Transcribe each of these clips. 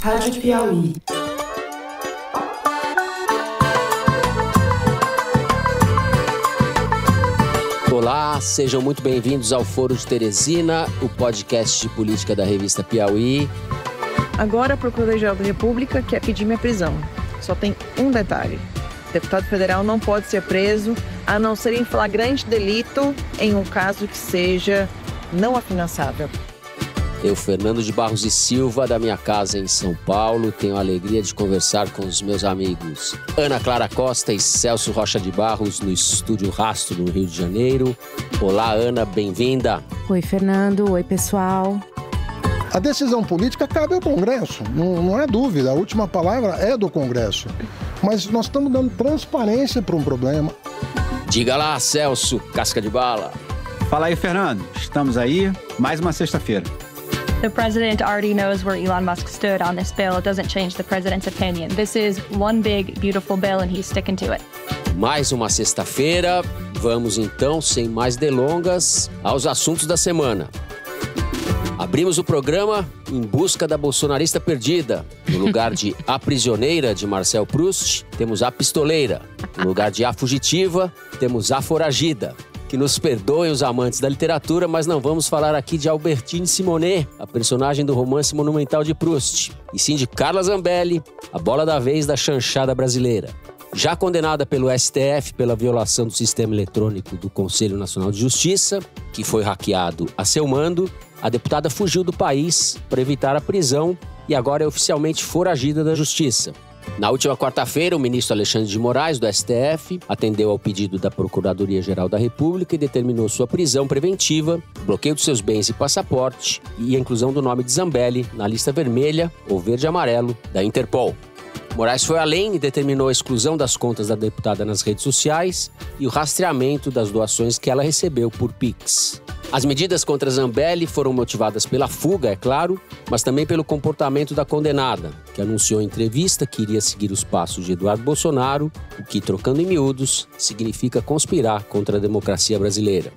Rádio Piauí. Olá, sejam muito bem-vindos ao Foro de Teresina, o podcast de política da revista Piauí. Agora a Procuradoria-Geral da República quer pedir minha prisão. Só tem um detalhe. O deputado federal não pode ser preso a não ser em flagrante delito em um caso que seja não afiançável. Eu, Fernando de Barros e Silva, da minha casa em São Paulo, tenho a alegria de conversar com os meus amigos Ana Clara Costa e Celso Rocha de Barros no Estúdio Rastro, no Rio de Janeiro. Olá, Ana, bem-vinda. Oi, Fernando. Oi, pessoal. A decisão política cabe ao Congresso, não é dúvida, a última palavra é do Congresso. Mas nós estamos dando transparência para um problema. Diga lá, Celso, casca de bala. Fala aí, Fernando. Estamos aí, mais uma sexta-feira. The president already knows where Elon Musk stood on this bill. It doesn't change the president's opinion. This is one big, beautiful bill and he's sticking to it. Mais uma sexta-feira. Vamos então, sem mais delongas, aos assuntos da semana. Abrimos o programa em busca da bolsonarista perdida. No lugar de A Prisioneira, de Marcel Proust, temos A Pistoleira. No lugar de A Fugitiva, temos A Foragida. Que nos perdoem os amantes da literatura, mas não vamos falar aqui de Albertine Simonet, a personagem do romance monumental de Proust, e sim de Carla Zambelli, a bola da vez da chanchada brasileira. Já condenada pelo STF pela violação do sistema eletrônico do Conselho Nacional de Justiça, que foi hackeado a seu mando, a deputada fugiu do país para evitar a prisão e agora é oficialmente foragida da Justiça. Na última quarta-feira, o ministro Alexandre de Moraes, do STF, atendeu ao pedido da Procuradoria-Geral da República e determinou sua prisão preventiva, bloqueio de seus bens e passaporte e a inclusão do nome de Zambelli na lista vermelha ou verde-amarelo da Interpol. Moraes foi além e determinou a exclusão das contas da deputada nas redes sociais e o rastreamento das doações que ela recebeu por Pix. As medidas contra Zambelli foram motivadas pela fuga, é claro, mas também pelo comportamento da condenada, que anunciou em entrevista que iria seguir os passos de Eduardo Bolsonaro, o que, trocando em miúdos, significa conspirar contra a democracia brasileira.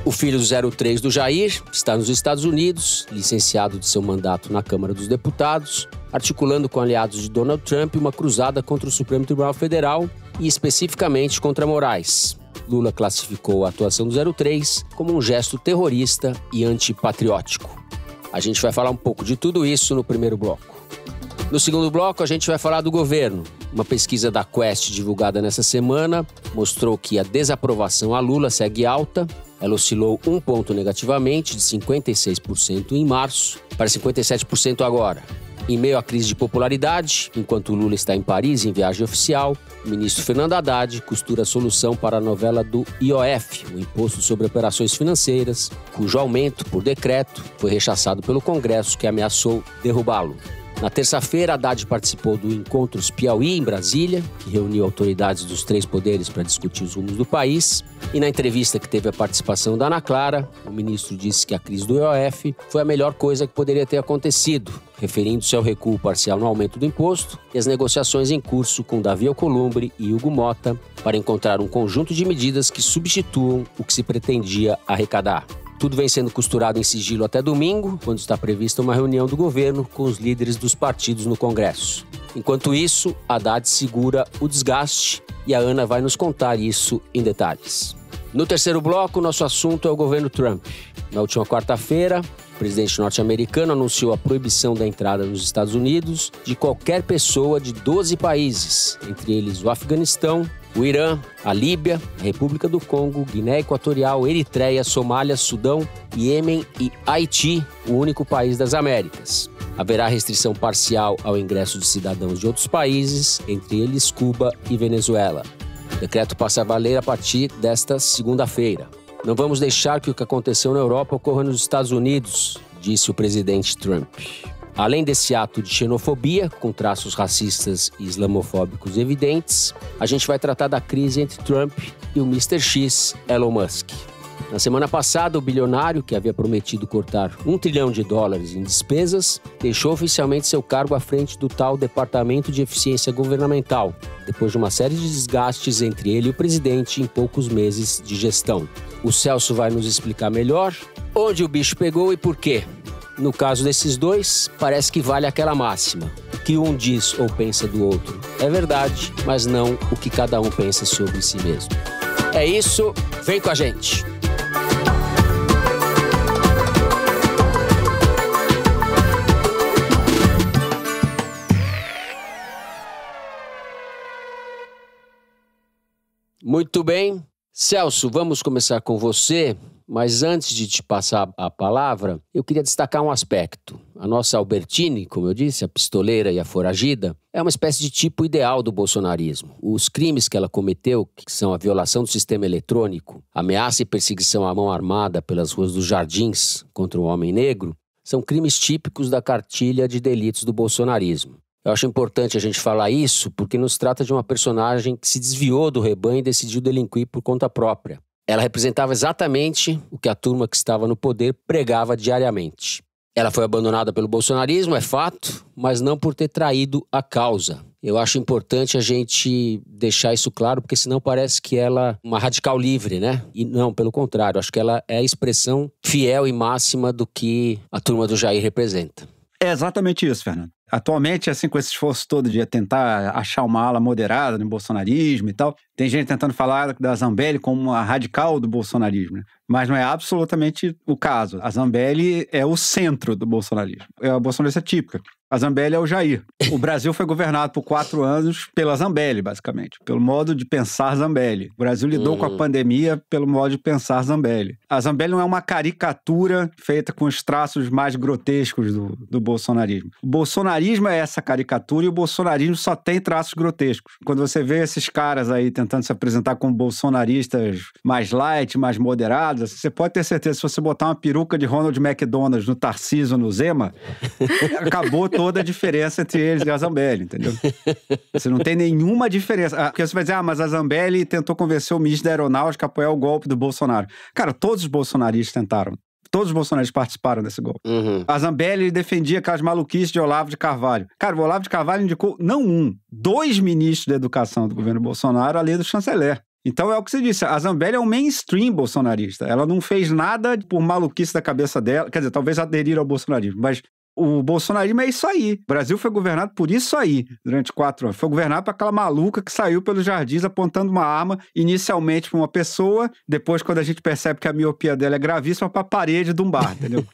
O filho 03 do Jair está nos Estados Unidos, licenciado de seu mandato na Câmara dos Deputados, articulando com aliados de Donald Trump uma cruzada contra o Supremo Tribunal Federal e especificamente contra Moraes. Lula classificou a atuação do 03 como um gesto terrorista e antipatriótico. A gente vai falar um pouco de tudo isso no primeiro bloco. No segundo bloco, a gente vai falar do governo. Uma pesquisa da Quest divulgada nessa semana mostrou que a desaprovação a Lula segue alta. Ela oscilou 1 ponto negativamente, de 56% em março para 57% agora. Em meio à crise de popularidade, enquanto Lula está em Paris em viagem oficial, o ministro Fernando Haddad costura a solução para a novela do IOF, o Imposto sobre Operações Financeiras, cujo aumento, por decreto, foi rechaçado pelo Congresso, que ameaçou derrubá-lo. Na terça-feira, Haddad participou do Encontros Piauí, em Brasília, que reuniu autoridades dos 3 poderes para discutir os rumos do país. E na entrevista que teve a participação da Ana Clara, o ministro disse que a crise do IOF foi a melhor coisa que poderia ter acontecido, referindo-se ao recuo parcial no aumento do imposto e as negociações em curso com Davi Alcolumbre e Hugo Mota para encontrar um conjunto de medidas que substituam o que se pretendia arrecadar. Tudo vem sendo costurado em sigilo até domingo, quando está prevista uma reunião do governo com os líderes dos partidos no Congresso. Enquanto isso, Haddad segura o desgaste e a Ana vai nos contar isso em detalhes. No terceiro bloco, nosso assunto é o governo Trump. Na última quarta-feira, o presidente norte-americano anunciou a proibição da entrada nos Estados Unidos de qualquer pessoa de 12 países, entre eles o Afeganistão, o Irã, a Líbia, a República do Congo, Guiné Equatorial, Eritreia, Somália, Sudão, Iêmen e Haiti, o único país das Américas. Haverá restrição parcial ao ingresso de cidadãos de outros países, entre eles Cuba e Venezuela. O decreto passa a valer a partir desta segunda-feira. Não vamos deixar que o que aconteceu na Europa ocorra nos Estados Unidos, disse o presidente Trump. Além desse ato de xenofobia, com traços racistas e islamofóbicos evidentes, a gente vai tratar da crise entre Trump e o Mr. X, Elon Musk. Na semana passada, o bilionário, que havia prometido cortar $1 trilhão em despesas, deixou oficialmente seu cargo à frente do tal Departamento de Eficiência Governamental, depois de uma série de desgastes entre ele e o presidente em poucos meses de gestão. O Celso vai nos explicar melhor onde o bicho pegou e por quê. No caso desses dois, parece que vale aquela máxima. que um diz ou pensa do outro é verdade, mas não o que cada um pensa sobre si mesmo. É isso, vem com a gente! Muito bem. Celso, vamos começar com você, mas antes de te passar a palavra, eu queria destacar um aspecto. A nossa Albertine, como eu disse, a pistoleira e a foragida, é uma espécie de tipo ideal do bolsonarismo. Os crimes que ela cometeu, que são a violação do sistema eletrônico, ameaça e perseguição à mão armada pelas ruas dos Jardins contra o homem negro, são crimes típicos da cartilha de delitos do bolsonarismo. Eu acho importante a gente falar isso porque nos trata de uma personagem que se desviou do rebanho e decidiu delinquir por conta própria. Ela representava exatamente o que a turma que estava no poder pregava diariamente. Ela foi abandonada pelo bolsonarismo, é fato, mas não por ter traído a causa. Eu acho importante a gente deixar isso claro, porque senão parece que ela é uma radical livre, né? E não, pelo contrário, acho que ela é a expressão fiel e máxima do que a turma do Jair representa. É exatamente isso, Fernando. Atualmente, assim, com esse esforço todo de tentar achar uma ala moderada no bolsonarismo e tal, tem gente tentando falar da Zambelli como uma radical do bolsonarismo, né? Mas não é absolutamente o caso. A Zambelli é o centro do bolsonarismo. É a bolsonarista típica. A Zambelli é o Jair. O Brasil foi governado por 4 anos pela Zambelli, basicamente. Pelo modo de pensar Zambelli. O Brasil lidou com a pandemia pelo modo de pensar Zambelli. A Zambelli não é uma caricatura feita com os traços mais grotescos do bolsonarismo. O bolsonarismo é essa caricatura e o bolsonarismo só tem traços grotescos. Quando você vê esses caras aí tentando se apresentar como bolsonaristas mais light, mais moderados, você pode ter certeza, se você botar uma peruca de Ronald McDonald no Tarcísio, no Zema, acabou toda a diferença entre eles e a Zambelli, entendeu? Você não tem nenhuma diferença. Porque você vai dizer, mas a Zambelli tentou convencer o ministro da Aeronáutica a apoiar o golpe do Bolsonaro. Cara, todos os bolsonaristas tentaram. Todos os bolsonaristas participaram desse golpe. A Zambelli defendia aquelas maluquices de Olavo de Carvalho. Cara, o Olavo de Carvalho indicou, não 2 ministros da educação do governo Bolsonaro, além do chanceler. Então é o que você disse, a Zambelli é um mainstream bolsonarista. Ela não fez nada por maluquice da cabeça dela, quer dizer, talvez aderir ao bolsonarismo, mas o bolsonarismo é isso aí. O Brasil foi governado por isso aí, durante 4 anos. Foi governado por aquela maluca que saiu pelos Jardins apontando uma arma, inicialmente para uma pessoa, depois, quando a gente percebe que a miopia dela é gravíssima, para a parede de um bar, entendeu?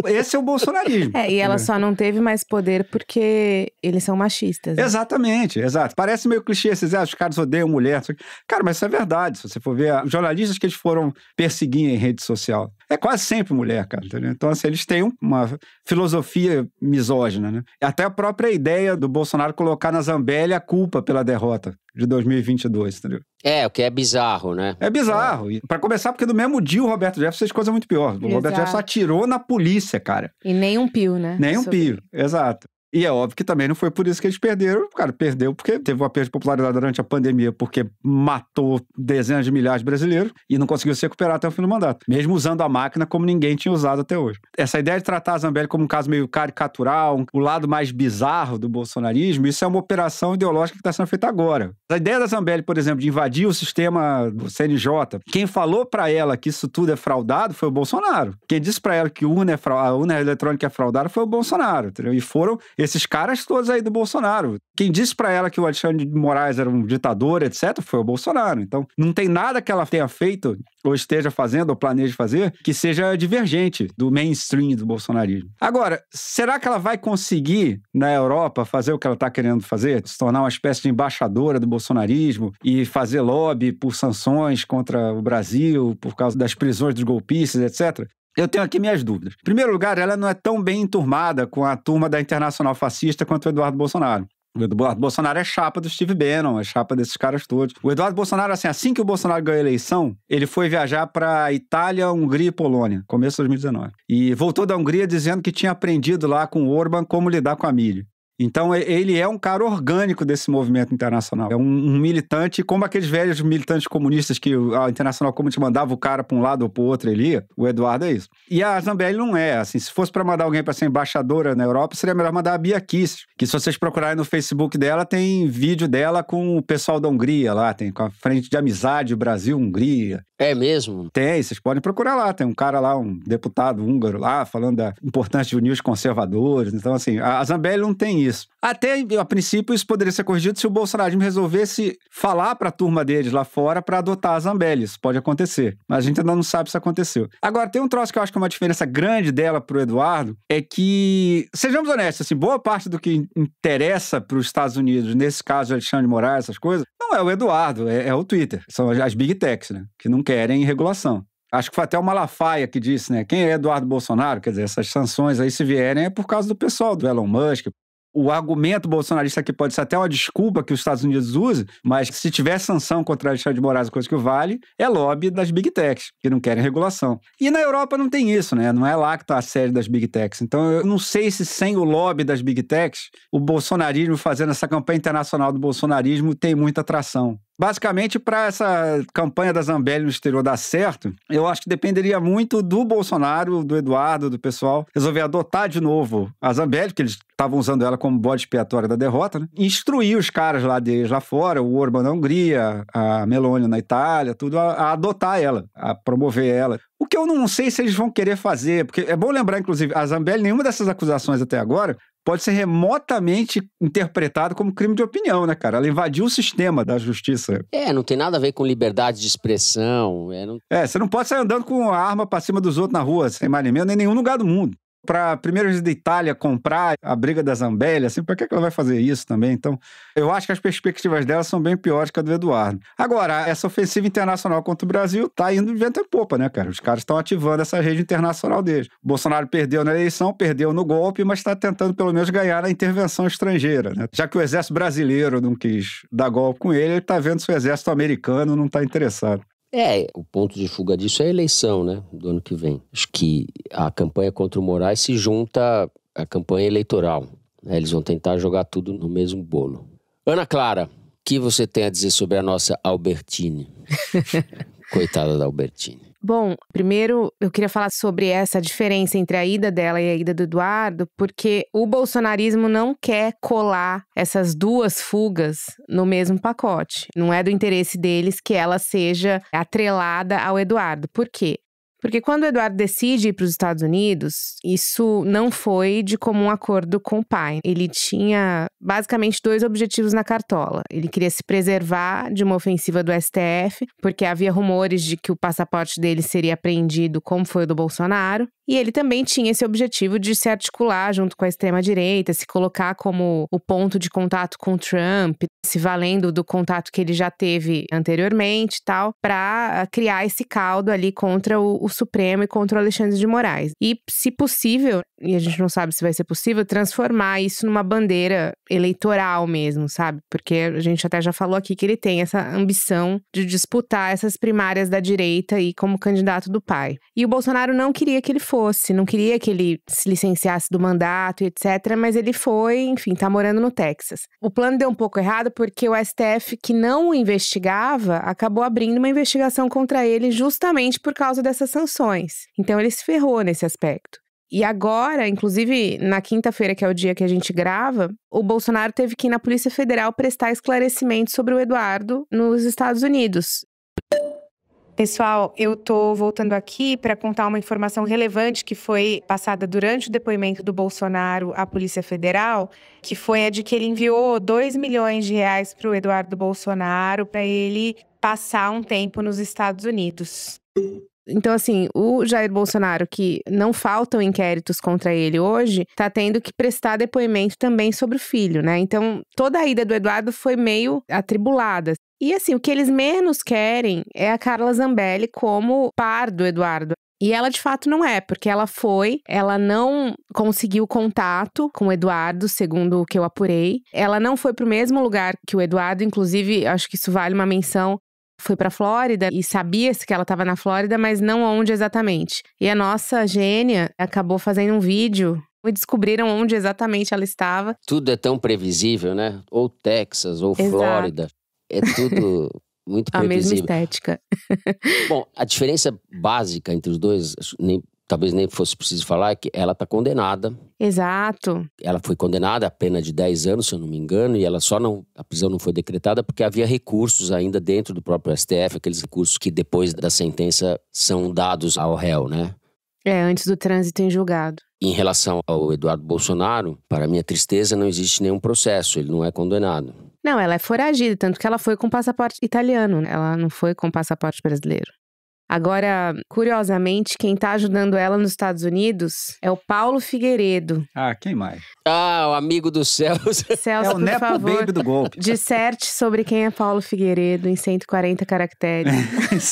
Esse é o bolsonarismo. E ela só não teve mais poder porque eles são machistas. Né? Exatamente, exato. Parece meio clichê, os caras odeiam mulher. Cara, mas isso é verdade. Se você for ver, os jornalistas que eles foram perseguir em rede social, é quase sempre mulher, cara, entendeu? Então, assim, eles têm uma filosofia misógina, né? Até a própria ideia do Bolsonaro colocar na Zambelli a culpa pela derrota de 2022, entendeu? O que é bizarro, né? É bizarro. E pra começar, porque no mesmo dia o Roberto Jefferson fez coisa muito pior. O Roberto Jefferson atirou na polícia, cara. E nem um pio, né? Nem um pio, exato. E é óbvio que também não foi por isso que eles perderam. Cara, perdeu porque teve uma perda de popularidade durante a pandemia, porque matou dezenas de milhares de brasileiros e não conseguiu se recuperar até o fim do mandato. Mesmo usando a máquina como ninguém tinha usado até hoje. Essa ideia de tratar a Zambelli como um caso meio caricatural, o lado mais bizarro do bolsonarismo, isso é uma operação ideológica que está sendo feita agora. A ideia da Zambelli, por exemplo, de invadir o sistema do CNJ, quem falou para ela que isso tudo é fraudado foi o Bolsonaro. Quem disse para ela que a urna eletrônica é fraudada foi o Bolsonaro, entendeu? E foram esses caras todos aí do Bolsonaro. Quem disse pra ela que o Alexandre de Moraes era um ditador, etc., foi o Bolsonaro. Então, não tem nada que ela tenha feito, ou esteja fazendo, ou planeje fazer, que seja divergente do mainstream do bolsonarismo. Agora, será que ela vai conseguir, na Europa, fazer o que ela está querendo fazer? Se tornar uma espécie de embaixadora do bolsonarismo e fazer lobby por sanções contra o Brasil, por causa das prisões dos golpistas, etc.? Eu tenho aqui minhas dúvidas. Em primeiro lugar, ela não é tão bem enturmada com a turma da Internacional Fascista quanto o Eduardo Bolsonaro. O Eduardo Bolsonaro é chapa do Steve Bannon, é chapa desses caras todos. O Eduardo Bolsonaro, assim que o Bolsonaro ganhou a eleição, ele foi viajar para Itália, Hungria e Polônia, começo de 2019. E voltou da Hungria dizendo que tinha aprendido lá com o Orbán como lidar com a mídia. Então, ele é um cara orgânico desse movimento internacional. É um militante, como aqueles velhos militantes comunistas que a Internacional Community mandava o cara para um lado ou para o outro ali. O Eduardo é isso. E a Zambelli não é. Assim, se fosse para mandar alguém para ser embaixadora na Europa, seria melhor mandar a Bia Kicis, que se vocês procurarem no Facebook dela, tem vídeo dela com o pessoal da Hungria lá, tem com a frente de amizade Brasil-Hungria. É mesmo? Tem, vocês podem procurar lá. Tem um cara lá, um deputado húngaro lá, falando da importância de unir os conservadores. Então, assim, a Zambelli não tem isso. Até, a princípio, isso poderia ser corrigido se o bolsonarismo resolvesse falar para a turma deles lá fora para adotar a Zambelli. Isso pode acontecer. Mas a gente ainda não sabe se aconteceu. Agora, tem um troço que eu acho que é uma diferença grande dela pro Eduardo, é que, sejamos honestos, assim, boa parte do que interessa para os Estados Unidos, nesse caso, Alexandre de Moraes, essas coisas, não é o Eduardo, é o Twitter. São as Big Techs, né? Que não querem regulação. Acho que foi até o Malafaia que disse, né? Quem é Eduardo Bolsonaro? Quer dizer, essas sanções aí, se vierem, é por causa do pessoal, do Elon Musk. O argumento bolsonarista aqui pode ser até uma desculpa que os Estados Unidos usem, mas se tiver sanção contra Alexandre de Moraes, coisa que vale, é lobby das Big Techs, que não querem regulação. E na Europa não tem isso, né? Não é lá que está a sede das Big Techs. Então eu não sei se sem o lobby das Big Techs, o bolsonarismo fazendo essa campanha internacional do bolsonarismo tem muita atração. Basicamente, para essa campanha da Zambelli no exterior dar certo, eu acho que dependeria muito do Bolsonaro, do Eduardo, do pessoal, resolver adotar de novo a Zambelli, porque eles estavam usando ela como bode expiatório da derrota, né? E instruir os caras lá deles lá fora, o Orbán na Hungria, a Meloni na Itália, tudo, a adotar ela, a promover ela. O que eu não sei se eles vão querer fazer, porque é bom lembrar, inclusive, a Zambelli, nenhuma dessas acusações até agora pode ser remotamente interpretado como crime de opinião, né, cara? Ela invadiu o sistema da justiça. Não tem nada a ver com liberdade de expressão. Você não pode sair andando com a arma pra cima dos outros na rua, sem mais nem menos, nem em nenhum lugar do mundo. Para primeiro da Itália comprar a briga da Zambelli, assim, para que ela vai fazer isso também? Então, eu acho que as perspectivas dela são bem piores que a do Eduardo. Agora, essa ofensiva internacional contra o Brasil tá indo de vento em popa, né, cara? Os caras estão ativando essa rede internacional deles. O Bolsonaro perdeu na eleição, perdeu no golpe, mas está tentando pelo menos ganhar na intervenção estrangeira, né? Já que o exército brasileiro não quis dar golpe com ele tá vendo se o exército americano não tá interessado. O ponto de fuga disso é a eleição, né, do ano que vem. Acho que a campanha contra o Moraes se junta à campanha eleitoral. Eles vão tentar jogar tudo no mesmo bolo. Ana Clara, o que você tem a dizer sobre a nossa Albertine? Coitada da Albertine. Bom, primeiro eu queria falar sobre essa diferença entre a ida dela e a ida do Eduardo, porque o bolsonarismo não quer colar essas duas fugas no mesmo pacote. Não é do interesse deles que ela seja atrelada ao Eduardo. Por quê? Porque quando o Eduardo decide ir para os Estados Unidos, isso não foi de comum acordo com o pai. Ele tinha basicamente 2 objetivos na cartola. Ele queria se preservar de uma ofensiva do STF, porque havia rumores de que o passaporte dele seria apreendido, como foi o do Bolsonaro. E ele também tinha esse objetivo de se articular junto com a extrema-direita, se colocar como o ponto de contato com o Trump, se valendo do contato que ele já teve anteriormente e tal, para criar esse caldo ali contra o Supremo e contra o Alexandre de Moraes. E, se possível, e a gente não sabe se vai ser possível, transformar isso numa bandeira eleitoral mesmo, sabe? Porque a gente até já falou aqui que ele tem essa ambição de disputar essas primárias da direita aí como candidato do pai. E o Bolsonaro não queria que ele fosse, não queria que ele se licenciasse do mandato e etc, mas ele foi, enfim, tá morando no Texas. O plano deu um pouco errado porque o STF, que não o investigava, acabou abrindo uma investigação contra ele justamente por causa dessas sanções. Então ele se ferrou nesse aspecto. E agora, inclusive na quinta-feira, que é o dia que a gente grava, o Bolsonaro teve que ir na Polícia Federal prestar esclarecimentos sobre o Eduardo nos Estados Unidos. Pessoal, eu tô voltando aqui para contar uma informação relevante que foi passada durante o depoimento do Bolsonaro à Polícia Federal, que foi a de que ele enviou 2 milhões de reais para o Eduardo Bolsonaro para ele passar um tempo nos Estados Unidos. Então, assim, o Jair Bolsonaro, que não faltam inquéritos contra ele hoje, tá tendo que prestar depoimento também sobre o filho, né? Então, toda a ida do Eduardo foi meio atribulada. E, assim, o que eles menos querem é a Carla Zambelli como par do Eduardo. E ela, de fato, não é, porque ela não conseguiu contato com o Eduardo, segundo o que eu apurei. Ela não foi pro mesmo lugar que o Eduardo, inclusive, acho que isso vale uma menção. Foi pra Flórida e sabia-se que ela estava na Flórida, mas não onde exatamente. E a nossa gênia acabou fazendo um vídeo e descobriram onde exatamente ela estava. Tudo é tão previsível, né? Ou Texas, ou Exato. Flórida. É tudo muito previsível. A mesma estética. Bom, a diferença básica entre os dois, nem talvez nem fosse preciso falar, é que ela está condenada. Exato. Ela foi condenada a pena de 10 anos, se eu não me engano, e a prisão não foi decretada porque havia recursos ainda dentro do próprio STF, aqueles recursos que depois da sentença são dados ao réu, né? Antes do trânsito em julgado. Em relação ao Eduardo Bolsonaro, para minha tristeza, não existe nenhum processo, ele não é condenado. Não, ela é foragida, tanto que ela foi com passaporte italiano, ela não foi com passaporte brasileiro. Agora, curiosamente, quem tá ajudando ela nos Estados Unidos é o Paulo Figueiredo. Ah, quem mais? O amigo do Celso. Celso, É o por Nepo favor, Baby do golpe. disserte sobre quem é Paulo Figueiredo em 140 caracteres.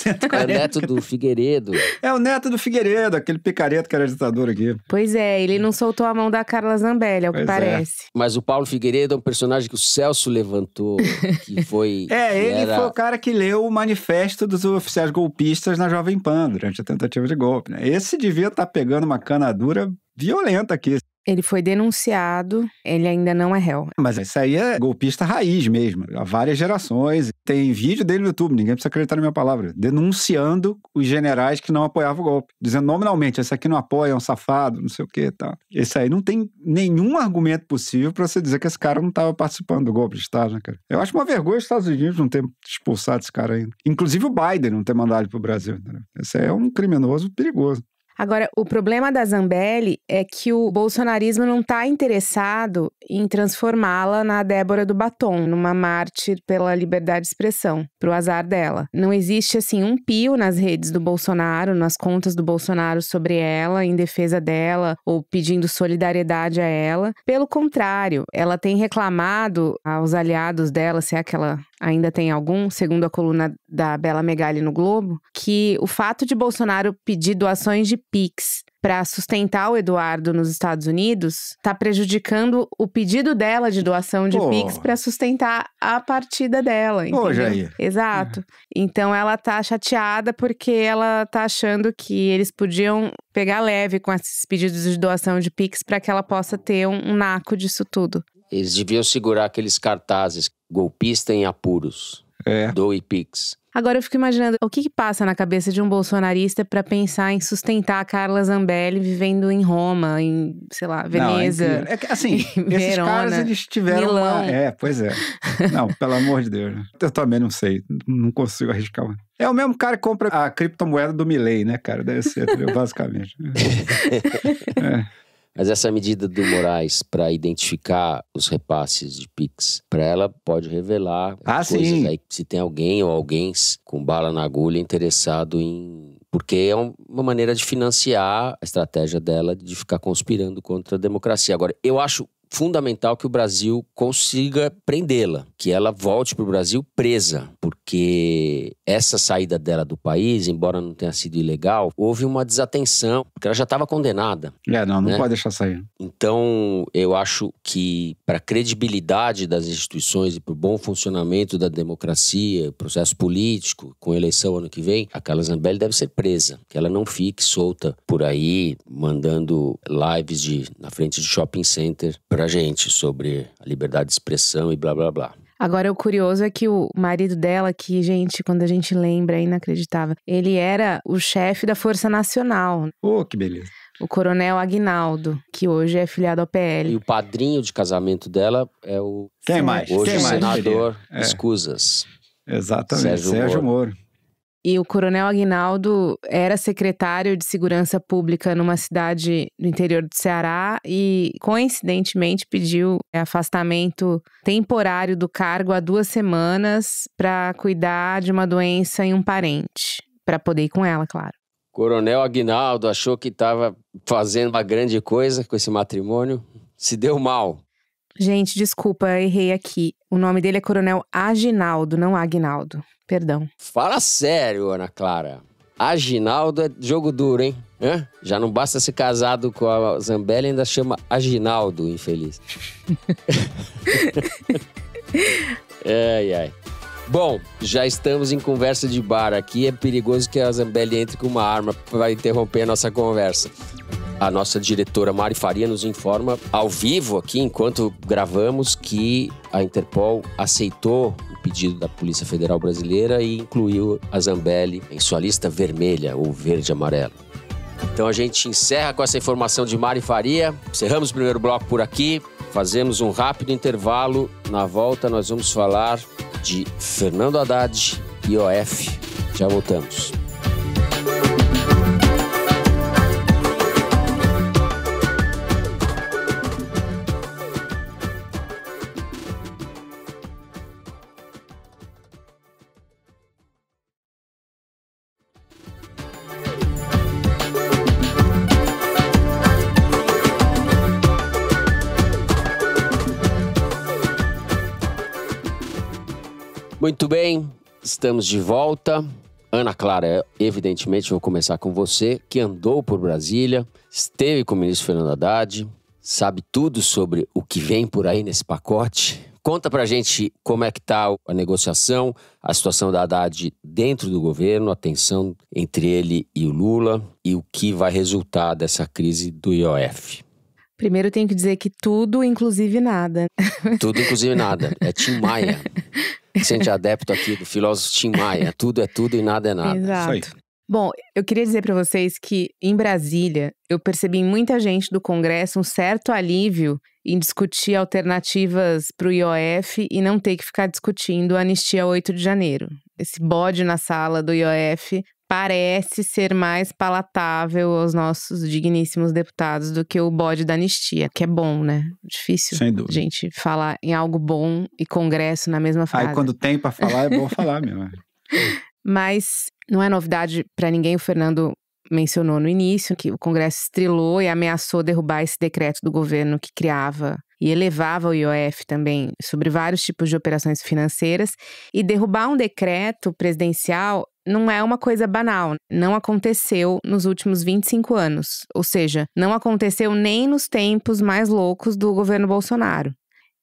É o neto do Figueiredo. É o neto do Figueiredo, aquele picareta que era ditador aqui. Pois é, ele não soltou a mão da Carla Zambelli, é o que Pois é. parece. Mas o Paulo Figueiredo é um personagem que o Celso levantou, que foi... Ele foi o cara que leu o manifesto dos oficiais golpistas na Jovem Pan durante a tentativa de golpe, né? Esse devia estar pegando uma canadura violenta aqui. Ele foi denunciado, ele ainda não é réu. Mas isso aí é golpista raiz mesmo, há várias gerações. Tem vídeo dele no YouTube, ninguém precisa acreditar na minha palavra, denunciando os generais que não apoiavam o golpe. Dizendo nominalmente, esse aqui não apoia, é um safado, não sei o quê, tá. Esse aí não tem nenhum argumento possível pra você dizer que esse cara não estava participando do golpe de Estado, né, cara? Eu acho uma vergonha os Estados Unidos não ter expulsado esse cara ainda. Inclusive o Biden não ter mandado ele pro Brasil, entendeu? Esse aí é um criminoso perigoso. Agora, o problema da Zambelli é que o bolsonarismo não está interessado em transformá-la na Débora do Batom, numa mártir pela liberdade de expressão, pro azar dela. Não existe, assim, um pio nas redes do Bolsonaro, nas contas do Bolsonaro sobre ela, em defesa dela, ou pedindo solidariedade a ela. Pelo contrário, ela tem reclamado aos aliados dela, se é que ela ainda tem algum, segundo a coluna da Bela Megali no Globo, que o fato de Bolsonaro pedir doações de Pix para sustentar o Eduardo nos Estados Unidos está prejudicando o pedido dela de doação de Pix para sustentar a partida dela, entendeu? Jair. Exato. Então ela tá chateada porque ela tá achando que eles podiam pegar leve com esses pedidos de doação de Pix para que ela possa ter um naco disso tudo. Eles deviam segurar aqueles cartazes, golpista em apuros, doe Pix. Agora eu fico imaginando, o que passa na cabeça de um bolsonarista para pensar em sustentar a Carla Zambelli vivendo em Roma, em, sei lá, Veneza, não, assim, esses Verona, caras, eles tiveram Milão. Pois é. Não, pelo amor de Deus. Eu também não sei, não consigo arriscar. É o mesmo cara que compra a criptomoeda do Milei, né, cara? Deve ser, basicamente. Mas essa medida do Moraes para identificar os repasses de Pix, para ela pode revelar coisas sim. aí, se tem alguém ou alguém com bala na agulha interessado em... Porque é uma maneira de financiar a estratégia dela de ficar conspirando contra a democracia. Agora, eu acho fundamental que o Brasil consiga prendê-la, que ela volte para o Brasil presa, porque essa saída dela do país, embora não tenha sido ilegal, houve uma desatenção, porque ela já estava condenada. Não né? pode deixar sair. Então, eu acho que para a credibilidade das instituições e para o bom funcionamento da democracia, processo político, com eleição ano que vem, a Carla Zambelli deve ser presa, que ela não fique solta por aí, mandando lives na frente de shopping center pra gente sobre a liberdade de expressão e blá blá blá. Agora, o curioso é que o marido dela, que, gente, quando a gente lembra, é inacreditável, ele era o chefe da Força Nacional. Que beleza. O coronel Aguinaldo, que hoje é filiado ao PL. E o padrinho de casamento dela é o... Quem mais? Hoje Quem mais? senador Escusas. Exatamente, Sérgio Moro. E o coronel Aguinaldo era secretário de Segurança Pública numa cidade do interior do Ceará e, coincidentemente, pediu afastamento temporário do cargo há 2 semanas para cuidar de uma doença em um parente, para poder ir com ela, claro. Coronel Aguinaldo achou que estava fazendo uma grande coisa com esse matrimônio, se deu mal. Gente, desculpa, errei aqui. O nome dele é Coronel Aginaldo, não Aguinaldo. Perdão. Fala sério, Ana Clara. Aginaldo é jogo duro, hein? Já não basta ser casado com a Zambelli, ainda chama Aginaldo, infeliz. Ai. Bom, já estamos em conversa de bar aqui. É perigoso que a Zambelli entre com uma arma para interromper a nossa conversa. A nossa diretora Mari Faria nos informa ao vivo aqui, enquanto gravamos, que a Interpol aceitou o pedido da Polícia Federal Brasileira e incluiu a Zambelli em sua lista vermelha ou verde-amarelo. Então a gente encerra com essa informação de Mari Faria. Encerramos o primeiro bloco por aqui. Fazemos um rápido intervalo. Na volta nós vamos falar de Fernando Haddad e IOF. Já voltamos. Muito bem, estamos de volta. Ana Clara, evidentemente vou começar com você, que andou por Brasília, esteve com o ministro Fernando Haddad, sabe tudo sobre o que vem por aí nesse pacote. Conta pra gente como é que tá a negociação, a situação da Haddad dentro do governo, a tensão entre ele e o Lula e o que vai resultar dessa crise do IOF. Primeiro tenho que dizer que tudo, inclusive nada. Tudo, inclusive nada. É Tim Maia. Sente adepto aqui do filósofo Tim Maia. Tudo é tudo e nada é nada. Exato. Isso aí. Bom, eu queria dizer para vocês que em Brasília eu percebi em muita gente do Congresso um certo alívio em discutir alternativas para o IOF e não ter que ficar discutindo a anistia 8 de janeiro. Esse bode na sala do IOF parece ser mais palatável aos nossos digníssimos deputados do que o bode da anistia, que é bom, né? Difícil Sem dúvida. a gente falar em algo bom e Congresso na mesma frase. Aí quando tem pra falar, é bom falar mesmo. Mas não é novidade para ninguém, o Fernando mencionou no início que o Congresso estrelou e ameaçou derrubar esse decreto do governo que criava e elevava o IOF também sobre vários tipos de operações financeiras. E derrubar um decreto presidencial não é uma coisa banal, não aconteceu nos últimos 25 anos. Ou seja, não aconteceu nem nos tempos mais loucos do governo Bolsonaro.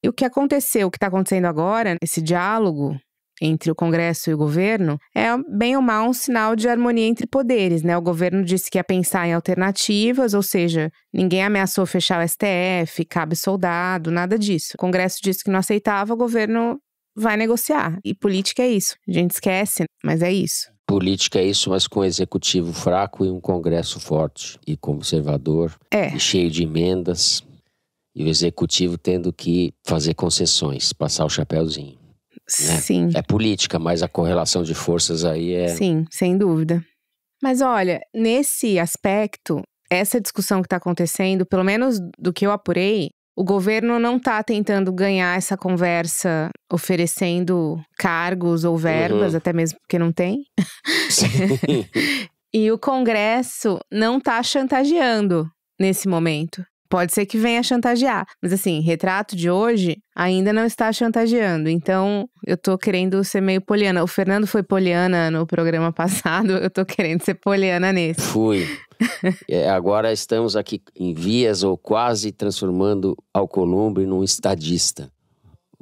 E o que aconteceu, o que está acontecendo agora, esse diálogo entre o Congresso e o governo, é bem ou mal um sinal de harmonia entre poderes, né? O governo disse que ia pensar em alternativas, ou seja, ninguém ameaçou fechar o STF, cabe soldado, nada disso. O Congresso disse que não aceitava, o governo vai negociar. E política é isso. A gente esquece, mas é isso. Política é isso, mas com um executivo fraco e um Congresso forte e conservador e cheio de emendas. E o executivo tendo que fazer concessões, passar o chapéuzinho. Né? Sim. É política, mas a correlação de forças aí é... Sim, sem dúvida. Mas olha, nesse aspecto, essa discussão que está acontecendo, pelo menos do que eu apurei, o governo não está tentando ganhar essa conversa oferecendo cargos ou verbas, até mesmo porque não tem. E o Congresso não está chantageando nesse momento. Pode ser que venha chantagear, mas assim, retrato de hoje ainda não está chantageando. Então, eu tô querendo ser meio poliana. O Fernando foi poliana no programa passado, eu tô querendo ser poliana nesse. Fui. Agora estamos aqui em vias ou quase transformando Alcolumbre num estadista.